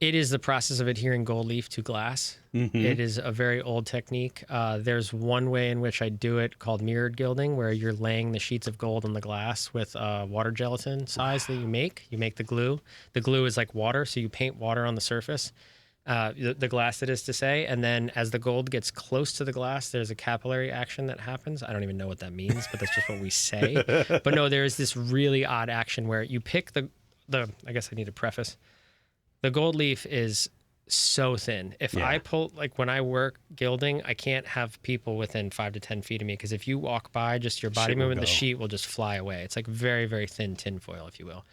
It is the process of adhering gold leaf to glass. It is a very old technique. There's one way in which I do it called mirrored gilding, where you're laying the sheets of gold on the glass with water gelatin size that you make. You make the glue. The glue is like water, so you paint water on the surface, the glass, that is to say. And then as the gold gets close to the glass, there's a capillary action that happens. I don't even know what that means, but that's just what we say. But no, there is this really odd action where you pick the I guess I need to preface. The gold leaf is so thin. If I pull, like when I work gilding, I can't have people within 5 to 10 feet of me, because if you walk by, just your body movement, the sheet will just fly away. It's like very, very thin tinfoil, if you will.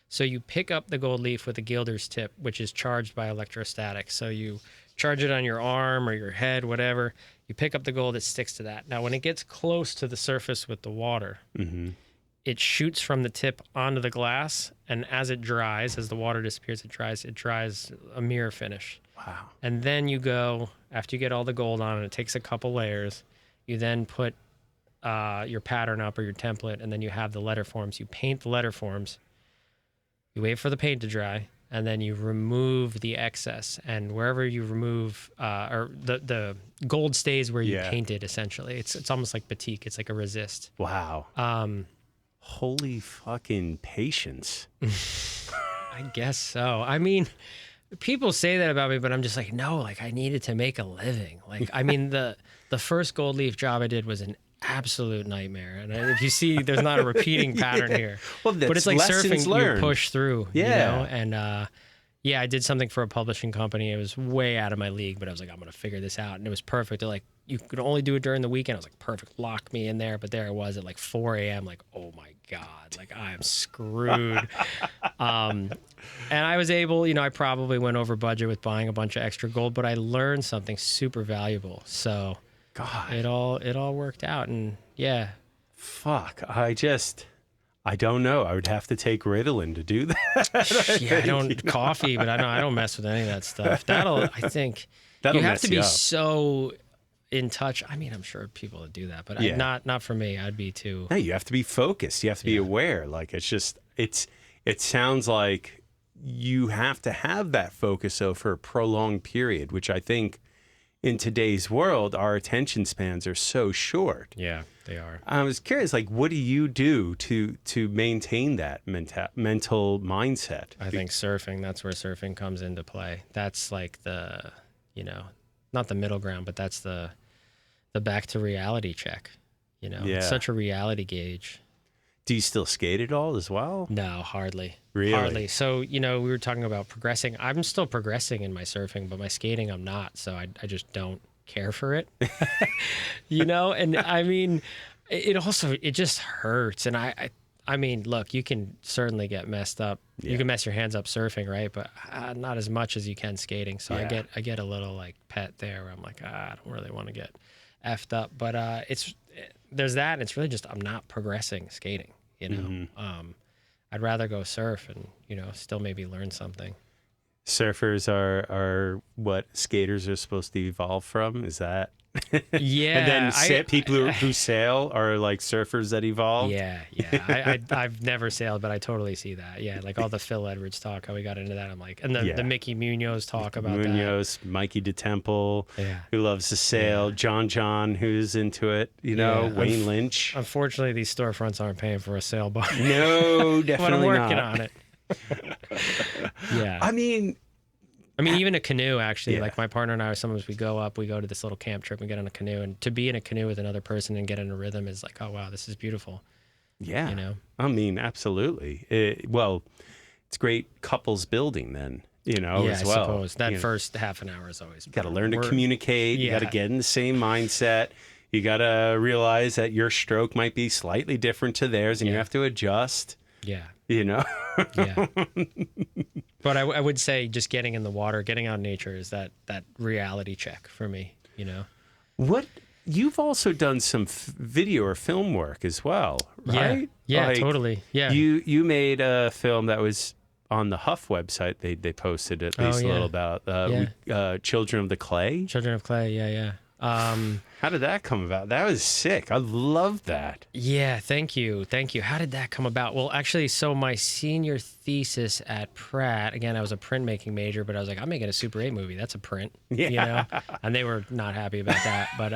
So you pick up the gold leaf with a gilder's tip, which is charged by electrostatics. So you charge it on your arm or your head, whatever. You pick up the gold, it sticks to that. Now, when it gets close to the surface with the water, it shoots from the tip onto the glass, and as it dries, as the water disappears, it dries a mirror finish. Wow. And then you go, after you get all the gold on, and it takes a couple layers, you then put your pattern up or your template, and then you have the letter forms. You paint the letter forms, you wait for the paint to dry, and then you remove the excess. And wherever you remove, or the gold stays where you painted, essentially. It's almost like batik. It's like a resist. Wow. Holy fucking patience. I guess so. I mean, people say that about me, but I'm just like, no, like I needed to make a living. Like, I mean, the first gold leaf job I did was an absolute nightmare. And if you see, there's not a repeating pattern here. Well, but it's like surfing, learned. you push through, and Yeah, I did something for a publishing company. It was way out of my league, but I was like, I'm going to figure this out. And it was perfect. They're like, you could only do it during the weekend. I was like, perfect. Lock me in there. But there I was at like 4 a.m. Like, oh my God, like I am screwed. And I was able, I probably went over budget with buying a bunch of extra gold, but I learned something super valuable. So God, it all worked out. And yeah. Fuck. I don't know. I would have to take Ritalin to do that. Yeah, I don't coffee, but I don't mess with any of that stuff. I think That'll you have mess to you be up. so in touch. I mean, I'm sure people would do that, but not for me. I'd be too. No, you have to be focused. You have to be aware. Like it sounds like you have to have that focus over a prolonged period, which I think in today's world, our attention spans are so short. Yeah, they are. I was curious, like, what do you do to maintain that mental mindset? I think surfing, that's where surfing comes into play. That's like the, not the middle ground, but that's the back to reality check. It's such a reality gauge. Do you still skate at all as well? No, hardly. Really? Hardly. So, we were talking about progressing. I'm still progressing in my surfing, but my skating, I'm not. So I just don't care for it. And I mean, it just hurts. And I mean, look, you can certainly get messed up. Yeah. You can mess your hands up surfing, right? But not as much as you can skating. So I get a little like pet there where I'm like, I don't really want to get effed up. But there's that. And it's really just, I'm not progressing skating, I'd rather go surf and, still maybe learn something. Surfers are what skaters are supposed to evolve from? Is that? Yeah. And then people who sail are like surfers that evolve? Yeah. I've never sailed, but I totally see that. Yeah, like all the Phil Edwards talk, how we got into that. I'm like, and the Mickey Munoz talk about Munoz, that. Mikey DeTemple, who loves to sail. Yeah. John, who's into it. Wayne Lynch. Unfortunately, these storefronts aren't paying for a sailboat. No, definitely not. But I'm working on it. Yeah. I mean, even a canoe, actually, like my partner and I, sometimes we go to this little camp trip and get on a canoe, and to be in a canoe with another person and get in a rhythm is like, oh, wow, this is beautiful. Yeah. I mean, absolutely. It's great couples building then, as well. I suppose. That first half an hour is always... You got to learn to communicate. Yeah. You got to get in the same mindset. You got to realize that your stroke might be slightly different to theirs, and you have to adjust. Yeah. Yeah. But I would say just getting in the water, getting out in nature is that reality check for me, What you've also done some video or film work as well, right? Yeah, totally. Yeah. You made a film that was on the Huff website. They posted at least a little about Children of the Clay. Children of Clay, yeah. How did that come about? That was sick. I love that. Yeah, thank you. How did that come about? Well, actually, so my senior thesis at Pratt, again, I was a printmaking major, but I was like, I'm making a Super 8 movie. That's a print, And they were not happy about that. But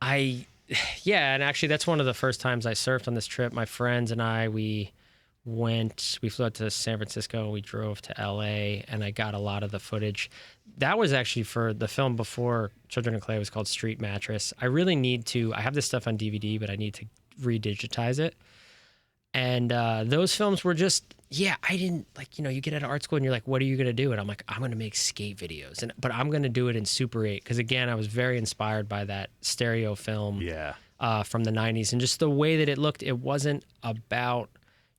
and actually, that's one of the first times I surfed on this trip. My friends and I, we flew out to San Francisco, we drove to LA, and I got a lot of the footage. That was actually for the film before Children of Clay. It was called Street Mattress. I really need to, I have this stuff on DVD, but I need to redigitize it. And those films were just, I didn't, you get out of art school and you're like, what are you going to do? And I'm like, I'm going to make skate videos, but I'm going to do it in Super 8. Because again, I was very inspired by that stereo film from the 90s. And just the way that it looked, it wasn't about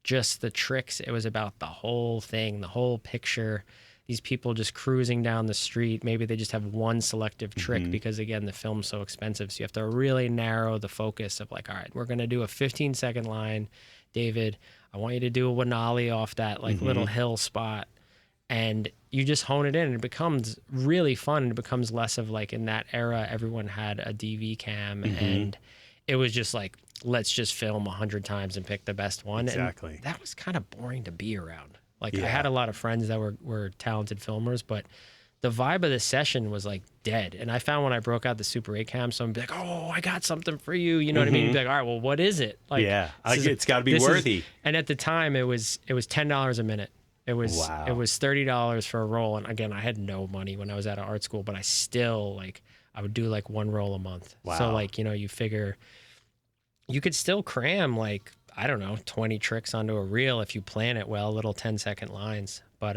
just the tricks. It was about the whole thing, the whole picture. These people just cruising down the street. Maybe they just have one selective trick because, again, the film's so expensive. So you have to really narrow the focus of like, all right, we're going to do a 15-second line. David, I want you to do a Wanali off that little hill spot. And you just hone it in, and it becomes really fun. And it becomes less of like, in that era, everyone had a DV cam and it was just like, let's just film 100 times and pick the best one. Exactly. And that was kind of boring to be around. I had a lot of friends that were talented filmers, but the vibe of the session was like dead. And I found when I broke out the Super 8 cam, someone would be like, oh, I got something for you. You know what I mean? You'd be like, all right, well, what is it? It's got to be worthy. And at the time, it was $10 a minute. It was $30 for a roll. And again, I had no money when I was out of art school, but I still I would do one roll a month. Wow. So you figure you could still cram 20 tricks onto a reel if you plan it well, little 10-second lines. But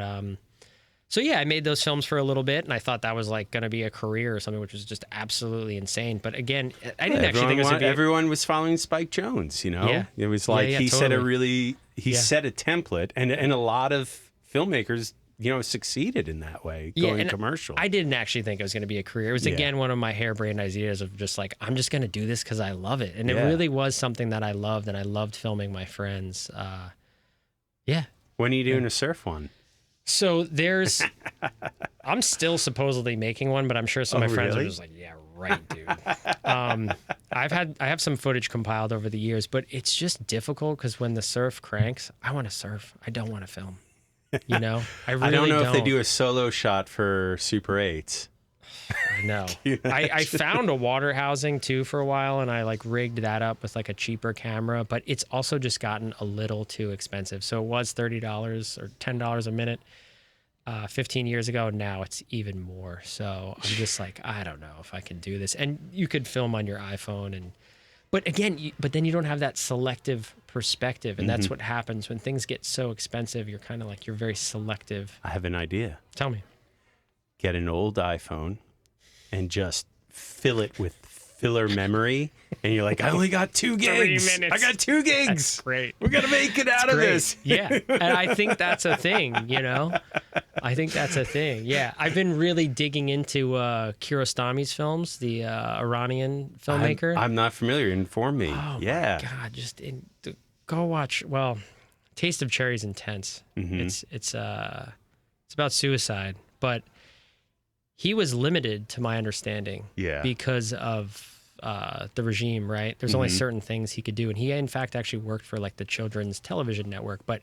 So yeah, I made those films for a little bit, and I thought that was like going to be a career or something, which was just absolutely insane. But again, I didn't actually think it was going to be. Everyone was following Spike Jonze, you know? Yeah. It was like he totally. set a template, and a lot of filmmakers, you know, succeeded in that way, going commercial. I didn't actually think it was going to be a career. It was, again, one of my harebrained ideas of just like, I'm just going to do this because I love it. And it really was something that I loved, and I loved filming my friends. When are you doing a surf one? So I'm still supposedly making one, but I'm sure some of my friends are just like, yeah, right, dude. I have some footage compiled over the years, but it's just difficult because when the surf cranks, I want to surf. I don't want to film. You know, I don't know if they do a solo shot for Super 8s. I know. I found a water housing too for a while, and I like rigged that up with like a cheaper camera, but it's also just gotten a little too expensive. So it was $30 or $10 a minute 15 years ago. Now it's even more. So I'm just like, I don't know if I can do this. And you could film on your iPhone, but again, but then you don't have that selective perspective, and that's what happens when things get so expensive. You're kind of like, you're very selective. I have an idea. Tell me. Get an old iPhone and just fill it with filler memory, and you're like, I only got 2 gigs. 3 minutes. I got 2 gigs. That's great. We're gonna make it out of this. Yeah, and I think that's a thing. You know, I think that's a thing. Yeah, I've been really digging into Kiarostami's films, the Iranian filmmaker. I'm not familiar. Inform me. Oh yeah. my God, go watch. Well, Taste of Cherry is intense. It's about suicide, but he was limited, to my understanding, because of the regime, right? There's only certain things he could do. And he, in fact, actually worked for like the Children's Television Network. But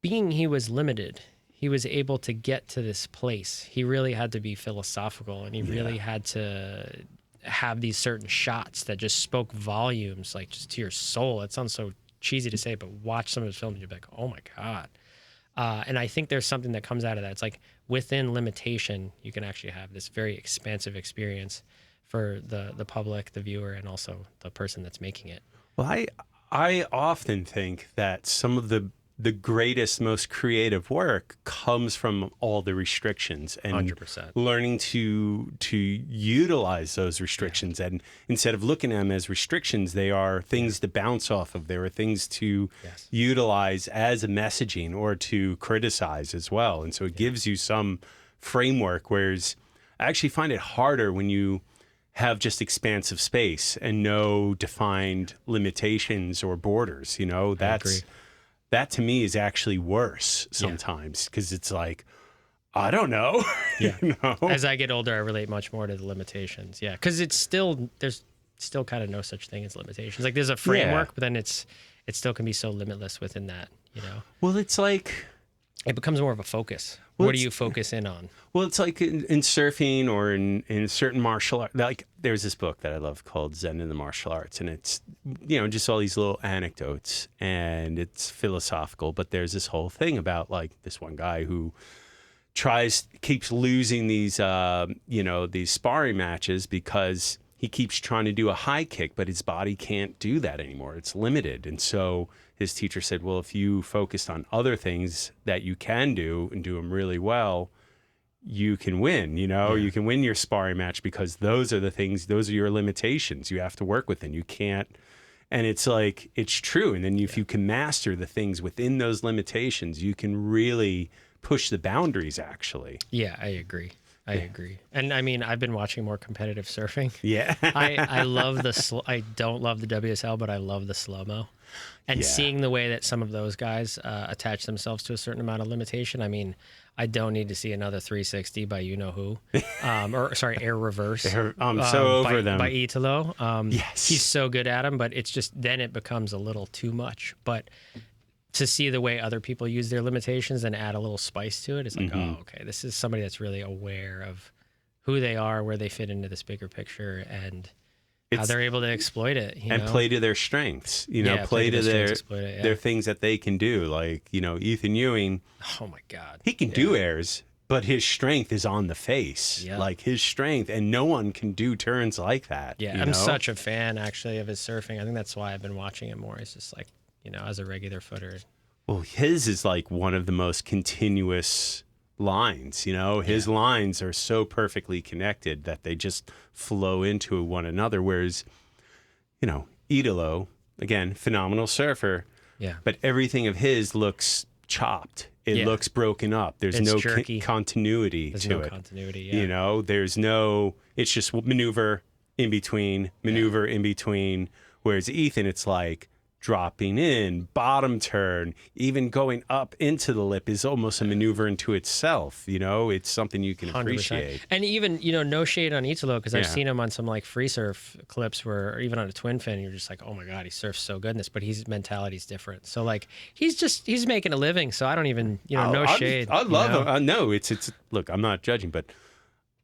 being he was limited, he was able to get to this place. He really had to be philosophical, and he really had to have these certain shots that just spoke volumes, like just to your soul. It sounds so cheesy to say, but watch some of his films and you'll be like, oh my God. And I think there's something that comes out of that. It's like within limitation, you can actually have this very expansive experience for the public, the viewer, and also the person that's making it. Well, I often think that some of the greatest, most creative work comes from all the restrictions and 100%. Learning to utilize those restrictions. And instead of looking at them as restrictions, they are things to bounce off of. They are things to utilize as a messaging or to criticize as well. And so it gives you some framework, whereas I actually find it harder when you have just expansive space and no defined limitations or borders. You know, that to me is actually worse sometimes, because it's like, I don't know. Yeah. You know? As I get older, I relate much more to the limitations. Yeah. Because there's still kind of no such thing as limitations. Like there's a framework, but then it still can be so limitless within that, you know? Well, it's like, it becomes more of a focus. What do you focus in on? Well, it's like in surfing or in certain martial arts. Like there's this book that I love called Zen in the Martial Arts, and it's, you know, just all these little anecdotes, and it's philosophical. But there's this whole thing about like this one guy who keeps losing these, these sparring matches because he keeps trying to do a high kick, but his body can't do that anymore. It's limited, and so his teacher said, well, if you focused on other things that you can do and do them really well, you can win, you know, you can win your sparring match, because those are your limitations you have to work with, and you can't. And it's like, it's true. And then if you can master the things within those limitations, you can really push the boundaries, actually. Yeah, I agree. I agree. And I mean, I've been watching more competitive surfing. Yeah. I love I don't love the WSL, but I love the slow-mo. And seeing the way that some of those guys attach themselves to a certain amount of limitation. I mean, I don't need to see another 360 by you-know-who. Air reverse. I'm so over them. By Italo. Yes. He's so good at them, but it's just, then it becomes a little too much. But to see the way other people use their limitations and add a little spice to it, it's like, oh, okay, this is somebody that's really aware of who they are, where they fit into this bigger picture, and how they're able to exploit it. And play to their strengths, play to their things that they can do. Like, Ethan Ewing. Oh my God. He can do airs, but his strength is on the face. Yeah. Like his strength, and no one can do turns like that. Yeah, I'm such a fan, actually, of his surfing. I think that's why I've been watching it more. It's just like, as a regular footer. Well, his is like one of the most continuous lines, his lines are so perfectly connected that they just flow into one another. Whereas, Idolo, again, phenomenal surfer, but everything of his looks chopped. It looks broken up. There's no continuity to it. There's no, it's just maneuver in between, in between. Whereas Ethan, it's like dropping in, bottom turn, even going up into the lip is almost a maneuver into itself. It's something you can 100%. Appreciate. And even, no shade on Italo, because I've seen him on some like free surf clips or even on a twin fin, you're just like, oh my God, he surfs so good in this, but his mentality's different. So like, he's making a living. So I don't even, no shade. I love him. No, it's, look, I'm not judging, but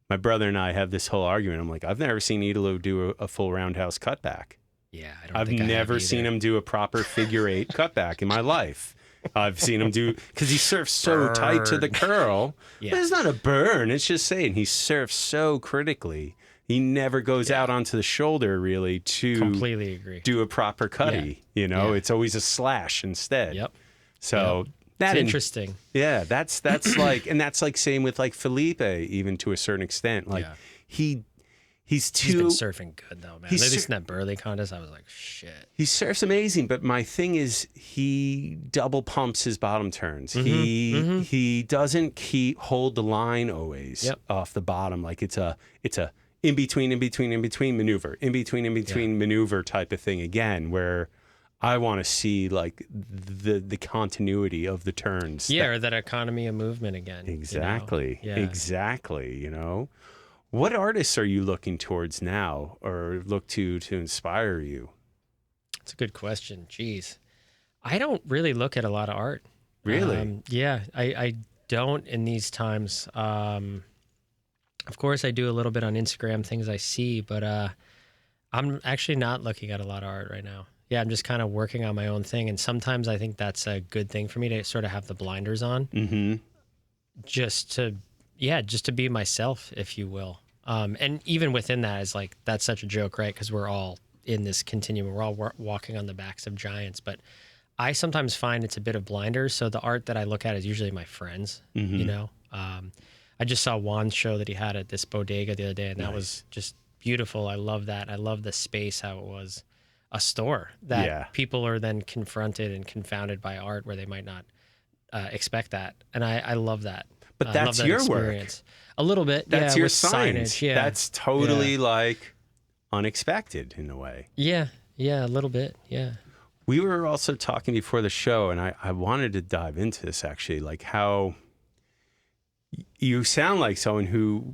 my brother and I have this whole argument. I'm like, I've never seen Italo do a full roundhouse cutback. Yeah, I've never seen him do a proper figure 8 cutback in my life. I've seen him do, because he surfs so tight to the curl. But it's not a burn. It's just saying he surfs so critically. He never goes out onto the shoulder really to completely agree. Do a proper cutty. It's always a slash instead. Yep. So that's interesting. Yeah, that's like, and that's like same with like Felipe, even to a certain extent. Like He's been surfing good though, man. At least in that Burley contest, I was like, shit. He surfs amazing, but my thing is he double pumps his bottom turns. He doesn't hold the line always off the bottom. Like it's a in between maneuver, in between maneuver type of thing again, where I want to see like the continuity of the turns. Yeah, or that economy of movement again. Exactly. Exactly. What artists are you looking towards now or look to inspire you? That's a good question. Jeez. I don't really look at a lot of art. Really? I don't in these times. Of course, I do a little bit on Instagram, things I see, but I'm actually not looking at a lot of art right now. Yeah, I'm just kind of working on my own thing. And sometimes I think that's a good thing for me to sort of have the blinders on. Just to be myself, if you will. And even within that is like, that's such a joke, right? Because we're all in this continuum. We're all walking on the backs of giants. But I sometimes find it's a bit of blinders. So the art that I look at is usually my friends, I just saw Juan's show that he had at this bodega the other day, and that was just beautiful. I love that. I love the space, how it was a store that people are then confronted and confounded by art where they might not expect that. And I love that. But that's your experience. Work. A little bit. That's your signage. Yeah. That's totally like unexpected in a way. Yeah. Yeah, a little bit. Yeah. We were also talking before the show, and I wanted to dive into this actually, like how you sound like someone who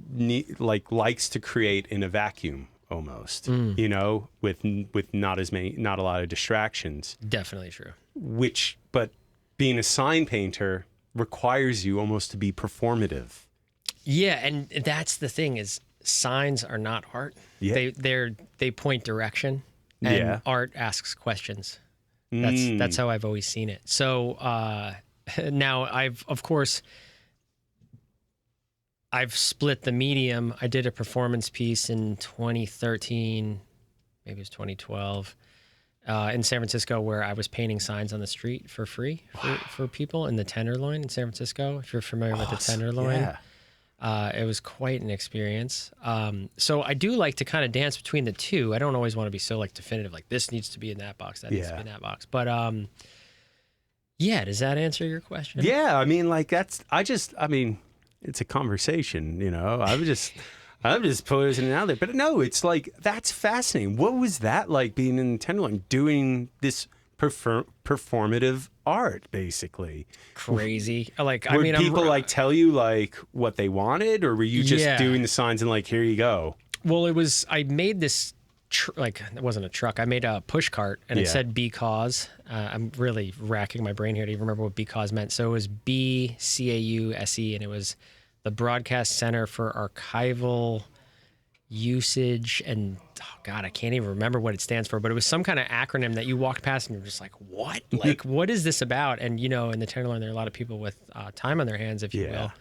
likes to create in a vacuum almost, with not a lot of distractions. Definitely true. But being a sign painter requires you almost to be performative. Yeah, and that's the thing is signs are not art. Yeah. They point direction, and art asks questions. That's how I've always seen it. So now I've split the medium. I did a performance piece in 2013, maybe it was 2012. In San Francisco, where I was painting signs on the street for free for people in the Tenderloin in San Francisco. If you're familiar with the Tenderloin, it was quite an experience. So I do like to kind of dance between the two. I don't always want to be so like definitive, like this needs to be in that box, that needs to be in that box. But does that answer your question? Yeah, I mean, like it's a conversation, I'm just posing it out there. But no, it's like, that's fascinating. What was that like being in the Tenderloin, doing this performative art, basically? Crazy. Were people tell you like what they wanted, or were you just doing the signs and like, here you go? Well, I made this, it wasn't a truck. I made a push cart, and it said because. I'm really racking my brain here to even remember what because meant. So it was BCAUSE, and it was the Broadcast Center for Archival Usage, and I can't even remember what it stands for, but it was some kind of acronym that you walked past and you're just like, what? Like, what is this about? And, in the Tenderloin, there are a lot of people with time on their hands, if you will.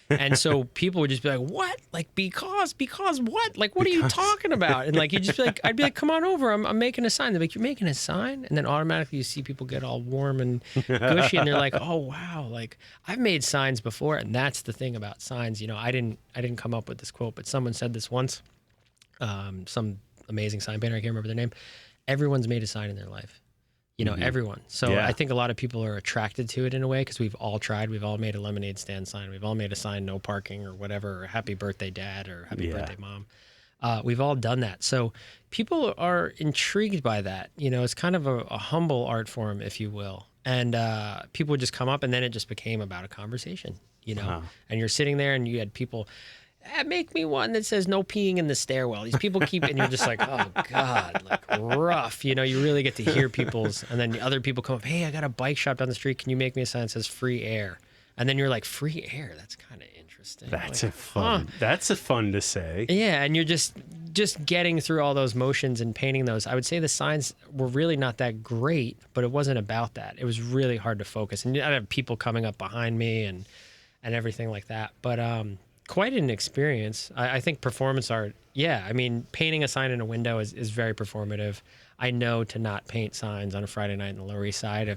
And so people would just be like, what? Like, because what? Like, what are you talking about? And like, you'd just be like, I'd be like, come on over. I'm making a sign. They're like, you're making a sign? And then automatically you see people get all warm and gushy. And they're like, oh, wow. Like, I've made signs before. And that's the thing about signs. You know, I didn't come up with this quote, but someone said this once. Some amazing sign painter, I can't remember their name. Everyone's made a sign in their life. You know, everyone. So I think a lot of people are attracted to it in a way because we've all tried. We've all made a lemonade stand sign. We've all made a sign, no parking or whatever, or happy birthday dad or happy birthday mom. We've all done that. So people are intrigued by that. You know, it's kind of a humble art form, if you will. And people would just come up and then it just became about a conversation, you know. And you're sitting there and you had people... make me one that says no peeing in the stairwell. These people keep, and you're just like, oh God, like rough. You know, you really get to hear people's, and then the other people come up, hey, I got a bike shop down the street. Can you make me a sign that says free air? And then you're like, free air? That's kind of interesting. That's like, That's a fun to say. Yeah, and you're just getting through all those motions and painting those. I would say the signs were really not that great, but it wasn't about that. It was really hard to focus, and I'd have people coming up behind me and everything like that. But quite an experience. I think performance art, I mean, painting a sign in a window is very performative. I know to not paint signs on a Friday night in the Lower East Side.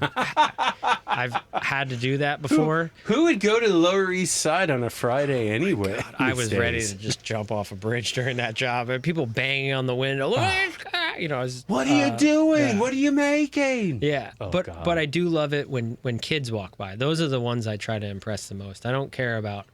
I've had to do that before. Who would go to the Lower East Side on a Friday anyway? God, I was ready to just jump off a bridge during that job. And people banging on the window. Look at this guy. You know, what are you doing? Yeah. What are you making? Yeah, Oh, but God. but I do love it when kids walk by. Those are the ones I try to impress the most. I don't care about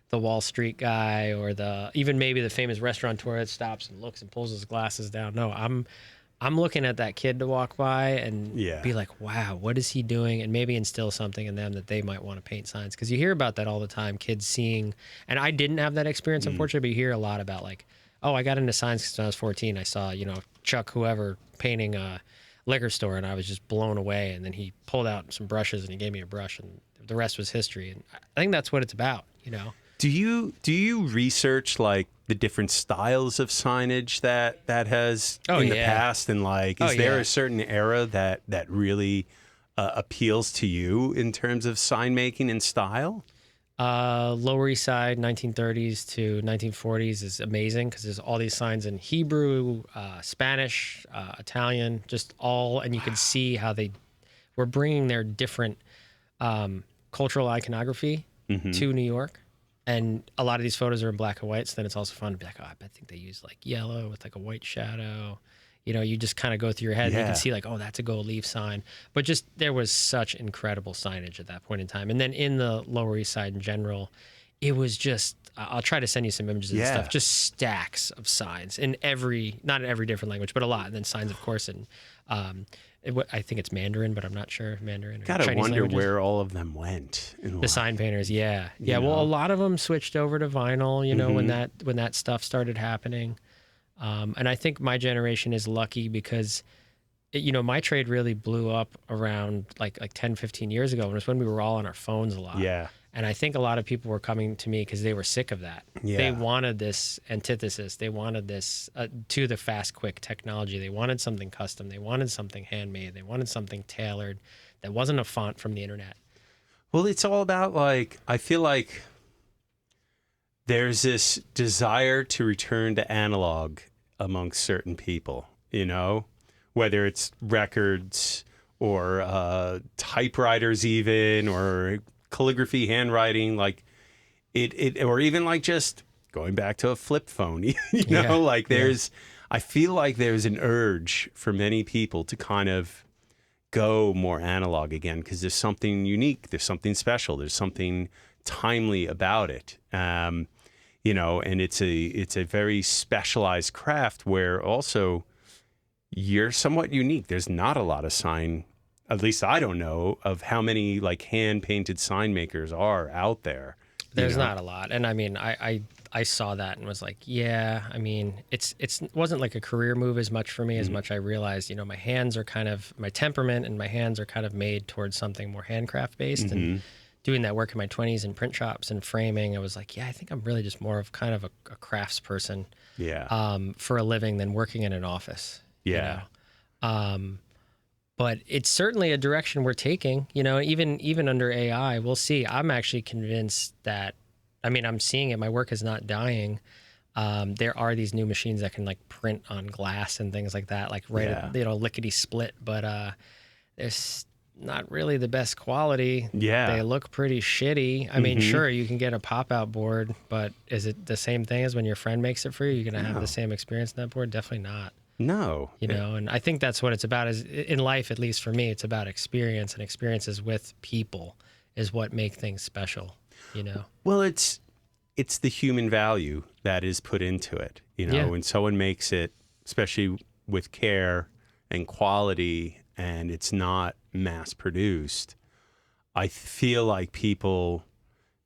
the Wall Street guy or even maybe the famous restaurateur that stops and looks and pulls his glasses down. No, I'm looking at that kid to walk by and be like, wow, what is he doing? And maybe instill something in them that they might want to paint signs. Because you hear about that all the time, kids seeing, and I didn't have that experience, unfortunately, but you hear a lot about like, oh, I got into signs because when I was 14, I saw, you know, Chuck whoever painting a liquor store and I was just blown away. And then he pulled out some brushes and he gave me a brush and the rest was history. And I think that's what it's about, you know. Do you research like the different styles of signage that has in the past, and like is there a certain era that really appeals to you in terms of sign making and style? Lower East Side, 1930s to 1940s is amazing because there's all these signs in Hebrew, Spanish, Italian, just all, and you can see how they were bringing their different cultural iconography to New York. And a lot of these photos are in black and white, so then it's also fun to be like, oh, I think they use like yellow with like a white shadow. You know, you just kind of go through your head and you can see like, oh, that's a gold leaf sign. But just there was such incredible signage at that point in time. And then in the Lower East Side in general, it was just, I'll try to send you some images and stuff, just stacks of signs in not in every different language, but a lot. And then signs, of course, in I think it's Mandarin, but I'm not sure if Mandarin or Gotta Chinese wonder languages. where all of them went. The sign painters, yeah. Well, a lot of them switched over to vinyl, you know, when that stuff started happening. And I think my generation is lucky because, you know, my trade really blew up around like 10, 15 years ago. And it was when we were all on our phones a lot. Yeah. And I think a lot of people were coming to me because they were sick of that. Yeah. They wanted this antithesis. They wanted this to the fast, quick technology. They wanted something custom. They wanted something handmade. They wanted something tailored that wasn't a font from the internet. Well, it's all about like, I feel like there's this desire to return to analog amongst certain people, you know, whether it's records or typewriters even, or calligraphy, handwriting, like it or even like just going back to a flip phone, you know, like I feel like there's an urge for many people to kind of go more analog again because there's something unique, there's something special, there's something timely about it. You know, and it's a very specialized craft where also you're somewhat unique. There's not a lot of sign, at least I don't know, of how many like hand-painted sign makers are out there. There's not a lot. And I mean, I saw that and was like, yeah, I mean, it wasn't like a career move as much for me as much I realized, you know, my temperament and my hands are kind of made towards something more handcraft based. And doing that work in my 20s in print shops and framing, I was like, yeah, I think I'm really just more of kind of a crafts person for a living than working in an office. Yeah. You know? But it's certainly a direction we're taking, you know, even under AI, we'll see. I'm actually convinced that I mean, I'm seeing it. My work is not dying. There are these new machines that can like print on glass and things like that, like lickety split, but it's not really the best quality. Yeah. They look pretty shitty. I mean, sure, you can get a pop-out board, but is it the same thing as when your friend makes it for you? You're going to have the same experience in that board? Definitely not. No. You know, and I think that's what it's about, is in life, at least for me, it's about experience, and experiences with people is what make things special, you know? Well, it's the human value that is put into it. You know, when someone makes it, especially with care and quality, and it's not mass produced, I feel like people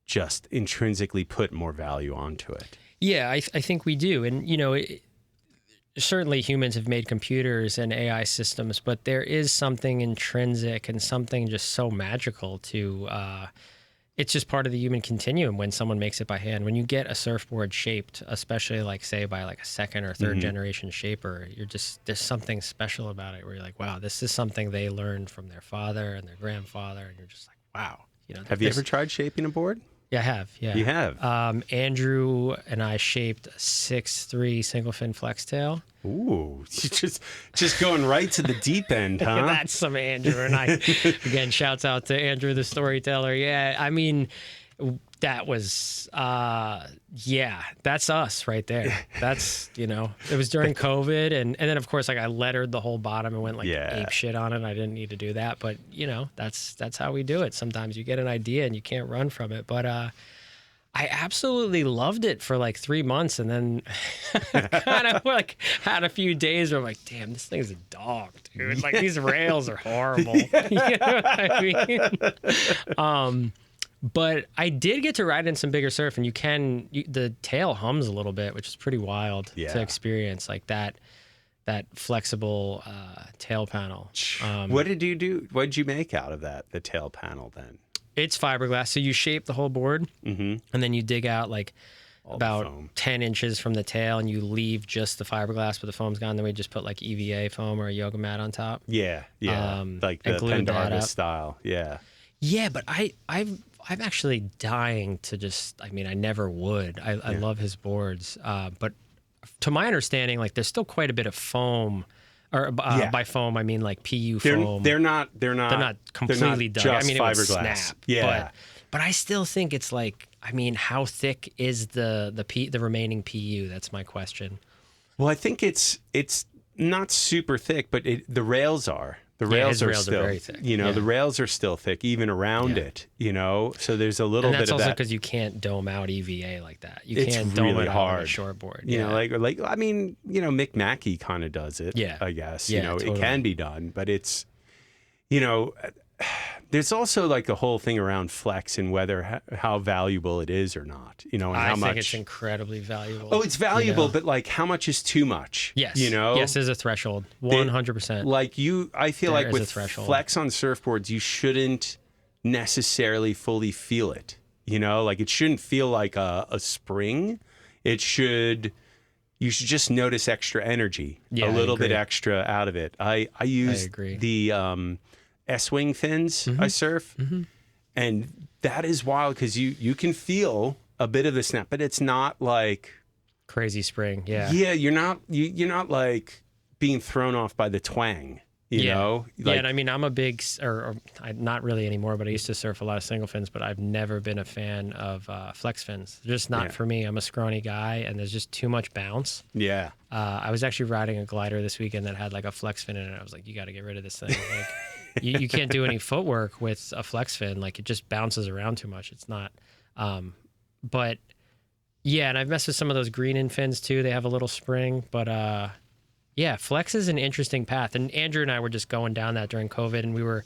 just intrinsically put more value onto it. Yeah, I think we do. And, you know, certainly humans have made computers and AI systems, but there is something intrinsic and something just so magical to it's just part of the human continuum when someone makes it by hand. When you get a surfboard shaped, especially like say by like a second or third generation shaper, there's something special about it where you're like, wow, this is something they learned from their father and their grandfather, and you're just like, wow. You know, have you ever tried shaping a board? Yeah, I have. Yeah, you have. Andrew and I shaped a 6'3" single fin flex tail. Ooh, just going right to the deep end, huh? That's some Andrew and I. Again, shouts out to Andrew, the storyteller. Yeah, I mean, that was, that's us right there. That's, you know, it was during COVID. And then, of course, like I lettered the whole bottom and went like ape shit on it. I didn't need to do that. But, you know, that's how we do it. Sometimes you get an idea and you can't run from it. But I absolutely loved it for like 3 months, and then kind of like had a few days where I'm like, damn, this thing's a dog, dude. Like these rails are horrible. You know what I mean? But I did get to ride in some bigger surf, and the tail hums a little bit, which is pretty wild to experience, like that flexible tail panel. What did you do? What did you make out of that, the tail panel then? It's fiberglass. So you shape the whole board, and then you dig out like about 10 inches from the tail, and you leave just the fiberglass, but the foam's gone. Then we just put like EVA foam or a yoga mat on top. Yeah. Like the Pendarvis style. Yeah. Yeah, but I'm actually dying to just, I mean, I never would. I love his boards. But to my understanding, like there's still quite a bit of foam. Or by foam, I mean like PU foam. They're not completely done. I mean, it would snap. Yeah. But I still think it's like, I mean, how thick is the remaining PU? That's my question. Well, I think it's not super thick, but the rails are. The rails are still very thick. You know, the rails are still thick, even around it. You know, so there's a little bit of that. And that's also because you can't dome out EVA like that. You can't dome it out on a shortboard. You know, like I mean, you know, Mick Mackey kind of does it. Yeah, I guess. You know, totally. It can be done, but it's, you know, there's also like a whole thing around flex and whether how valuable it is or not. You know, and how much. I think it's incredibly valuable. Oh, it's valuable, but like how much is too much? Yes. You know. Yes, there's a threshold. 100%. Like I feel like with flex on surfboards, you shouldn't necessarily fully feel it. You know, like it shouldn't feel like a spring. You should just notice extra energy, a little bit extra out of it. I use the S-wing fins I surf, and that is wild because you can feel a bit of the snap, but it's not like crazy spring. Yeah, you're not like being thrown off by the twang. You know, like, and I mean, I'm a big, or not really anymore, but I used to surf a lot of single fins, but I've never been a fan of flex fins. They're just not for me. I'm a scrawny guy, and there's just too much bounce. Yeah. I was actually riding a glider this weekend that had like a flex fin in it. I was like, you got to get rid of this thing. Like, you can't do any footwork with a flex fin. Like it just bounces around too much. It's not. But yeah, and I've messed with some of those green-in fins too. They have a little spring, but yeah, flex is an interesting path. And Andrew and I were just going down that during COVID, and we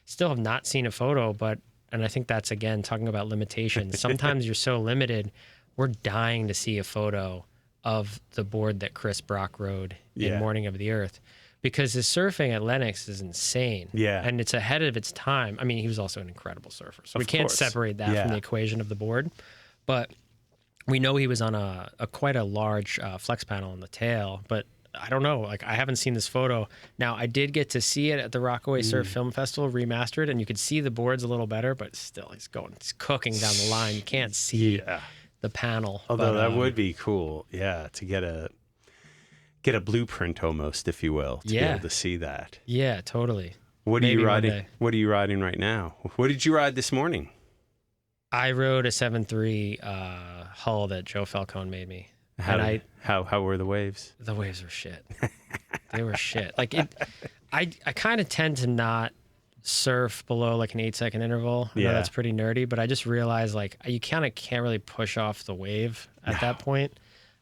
still have not seen a photo, and I think that's, again, talking about limitations. Sometimes you're so limited, we're dying to see a photo of the board that Chris Brock rode in Morning of the Earth, because his surfing at Lenox is insane. Yeah. And it's ahead of its time. I mean, he was also an incredible surfer, so we can't separate that from the equation of the board. But we know he was on quite a large flex panel on the tail, but I don't know. Like, I haven't seen this photo. Now, I did get to see it at the Rockaway Surf Film Festival remastered, and you could see the boards a little better, but still, it's cooking down the line. You can't see the panel. Although that would be cool, to get a blueprint almost, if you will, to be able to see that. Yeah, totally. What are you riding? What are you riding right now? What did you ride this morning? I rode a 7.3 hull that Joe Falcone made me. How were the waves? The waves were shit. They were shit. Like I kind of tend to not surf below like an 8-second interval. I know that's pretty nerdy, but I just realized like you kind of can't really push off the wave at that point.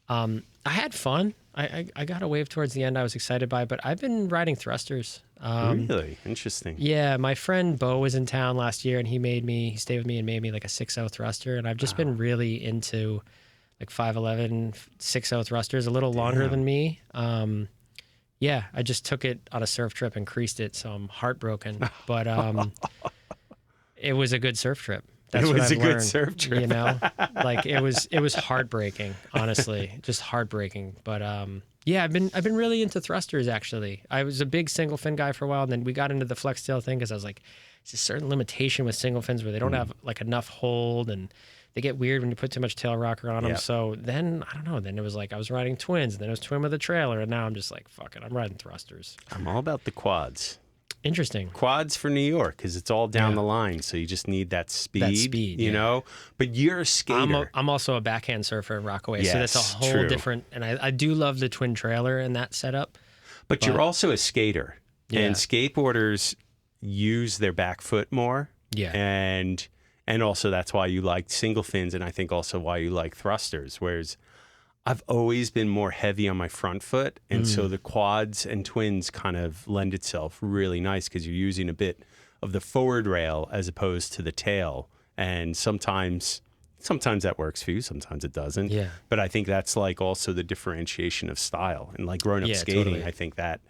I had fun. I got a wave towards the end I was excited by, but I've been riding thrusters. Really? Interesting. Yeah, my friend Bo was in town last year, and he stayed with me and made me like a 6.0 thruster, and I've just been really into like 5.11 6.0 thrusters, a little longer than me. I just took it on a surf trip and creased it, so I'm heartbroken. But it was a good surf trip. That's what I've learned, good surf trip. You know, like it was heartbreaking, honestly, just heartbreaking. But I've been really into thrusters actually. I was a big single fin guy for a while, and then we got into the flex tail thing because I was like, it's a certain limitation with single fins where they don't have like enough hold, and they get weird when you put too much tail rocker on them. Yep. So then I don't know. Then it was like I was riding twins, and then it was twin with a trailer, and now I'm just like, fuck it, I'm riding thrusters. I'm all about the quads. Interesting. Quads for New York because it's all down the line, so you just need that speed. You know. But you're a skater. I'm also a backhand surfer in Rockaway, so that's a whole different. And I do love the twin trailer and that setup. But you're also a skater, and skateboarders use their back foot more. Yeah. And also that's why you like single fins, and I think also why you like thrusters. Whereas I've always been more heavy on my front foot, and so the quads and twins kind of lend itself really nice because you're using a bit of the forward rail as opposed to the tail. And sometimes that works for you, sometimes it doesn't. Yeah. But I think that's like also the differentiation of style. And like growing up skating, totally. I think that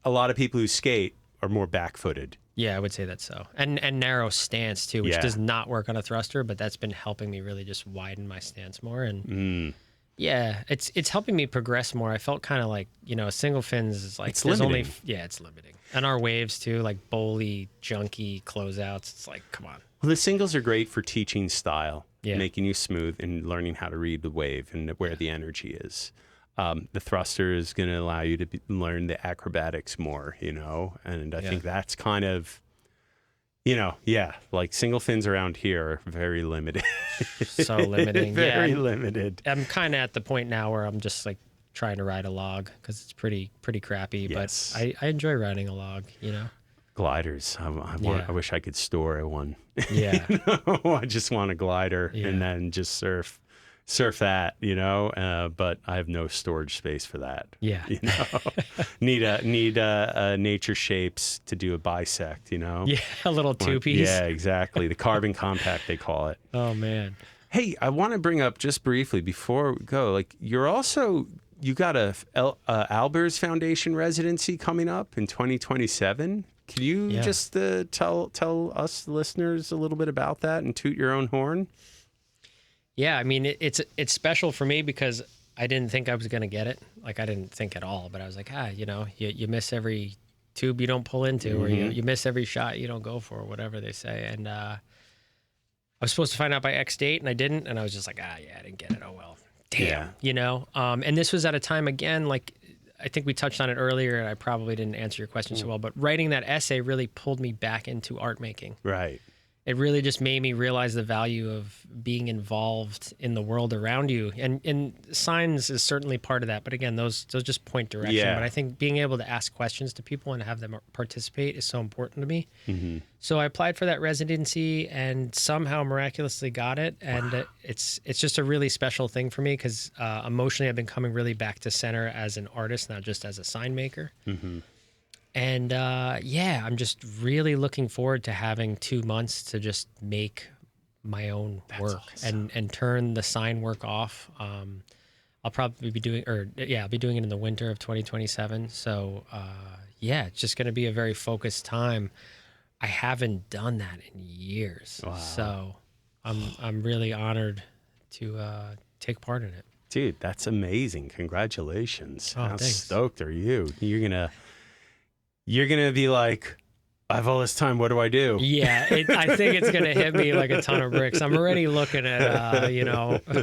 a lot of people who skate are more back-footed. Yeah, I would say that's so. And narrow stance too, which does not work on a thruster, but that's been helping me really just widen my stance more. And yeah, it's helping me progress more. I felt kind of like, you know, single fins is like, it's limiting. It's limiting. And our waves too, like bowly, junky closeouts. It's like, come on. Well, the singles are great for teaching style, making you smooth and learning how to read the wave and where the energy is. The thruster is going to allow you to learn the acrobatics more, you know, and I think that's kind of, you know, like single fins around here are very limited. So limiting. Very limited. I'm kind of at the point now where I'm just like trying to ride a log because it's pretty crappy, but I enjoy riding a log, you know. Gliders. I wish I could store one. Yeah. You know? I just want a glider and then just surf that, you know, but I have no storage space for that. Yeah. You know, need a nature shapes to do a bisect, you know? Yeah. A little two-piece. Yeah, exactly. The carbon compact, they call it. Oh, man. Hey, I want to bring up just briefly before we go, like you got a Albers Foundation residency coming up in 2027. Can you just tell us listeners a little bit about that and toot your own horn? Yeah, I mean, it's special for me because I didn't think I was going to get it. Like, I didn't think at all, but I was like, you know, you miss every tube you don't pull into, or you miss every shot you don't go for, whatever they say. And I was supposed to find out by X date, and I didn't. And I was just like, I didn't get it. Oh, well, damn, you know? And this was at a time, again, like, I think we touched on it earlier, and I probably didn't answer your question so well, but writing that essay really pulled me back into art making. Right. It really just made me realize the value of being involved in the world around you. And signs is certainly part of that. But again, those just point direction. Yeah. But I think being able to ask questions to people and have them participate is so important to me. Mm-hmm. So I applied for that residency and somehow miraculously got it. And it's just a really special thing for me because emotionally I've been coming really back to center as an artist, not just as a sign maker. Mm-hmm. And I'm just really looking forward to having 2 months to just make my own work and turn the sign work off. I'll probably be doing, I'll be doing it in the winter of 2027. So it's just going to be a very focused time. I haven't done that in years. Wow. So I'm really honored to take part in it. Dude, that's amazing. Congratulations. Oh, How thanks. stoked are you? You're gonna be like, I have all this time. What do I do? Yeah, I think it's going to hit me like a ton of bricks. I'm already looking at,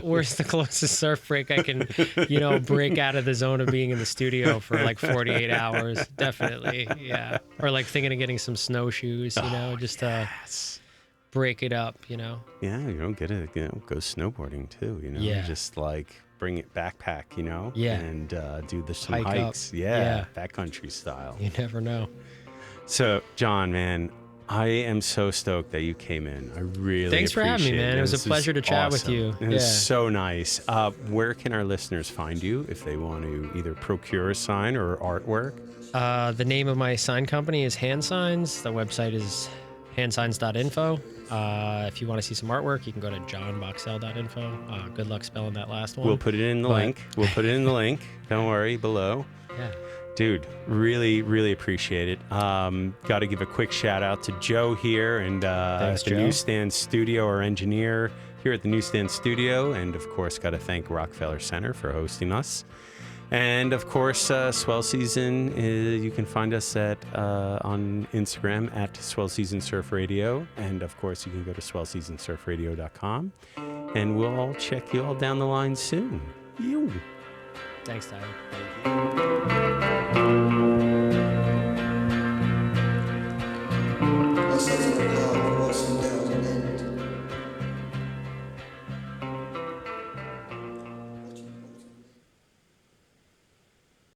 where's the closest surf break I can, break out of the zone of being in the studio for like 48 hours. Definitely, yeah. Or like thinking of getting some snowshoes, just to break it up, Yeah, get it. Go snowboarding too. Yeah. Just like bring it backpack, Yeah. and do some Hike up. hikes. Yeah, backcountry style. You never know. So, Jon, man, I am so stoked that you came in. I really Thanks for having me, appreciate man. It was a pleasure to chat with you. It was so nice. Where can our listeners find you if they want to either procure a sign or artwork? The name of my sign company is Hand Signs. The website is handsigns.info. If you want to see some artwork, you can go to jonbocksel.info. Good luck spelling that last one. We'll put it in the link. Don't worry, below. Yeah. Dude, really, really appreciate it. Got to give a quick shout out to Joe here and Thanks, the Joe. NewsStand studio, our engineer here at the NewsStand studio. And of course, got to thank Rockefeller Center for hosting us. And of course, Swell Season, you can find us on Instagram at Swell Season Surf Radio. And of course, you can go to swellseasonsurfradio.com. And we'll all check you all down the line soon. Thanks, Tyler. Thank you.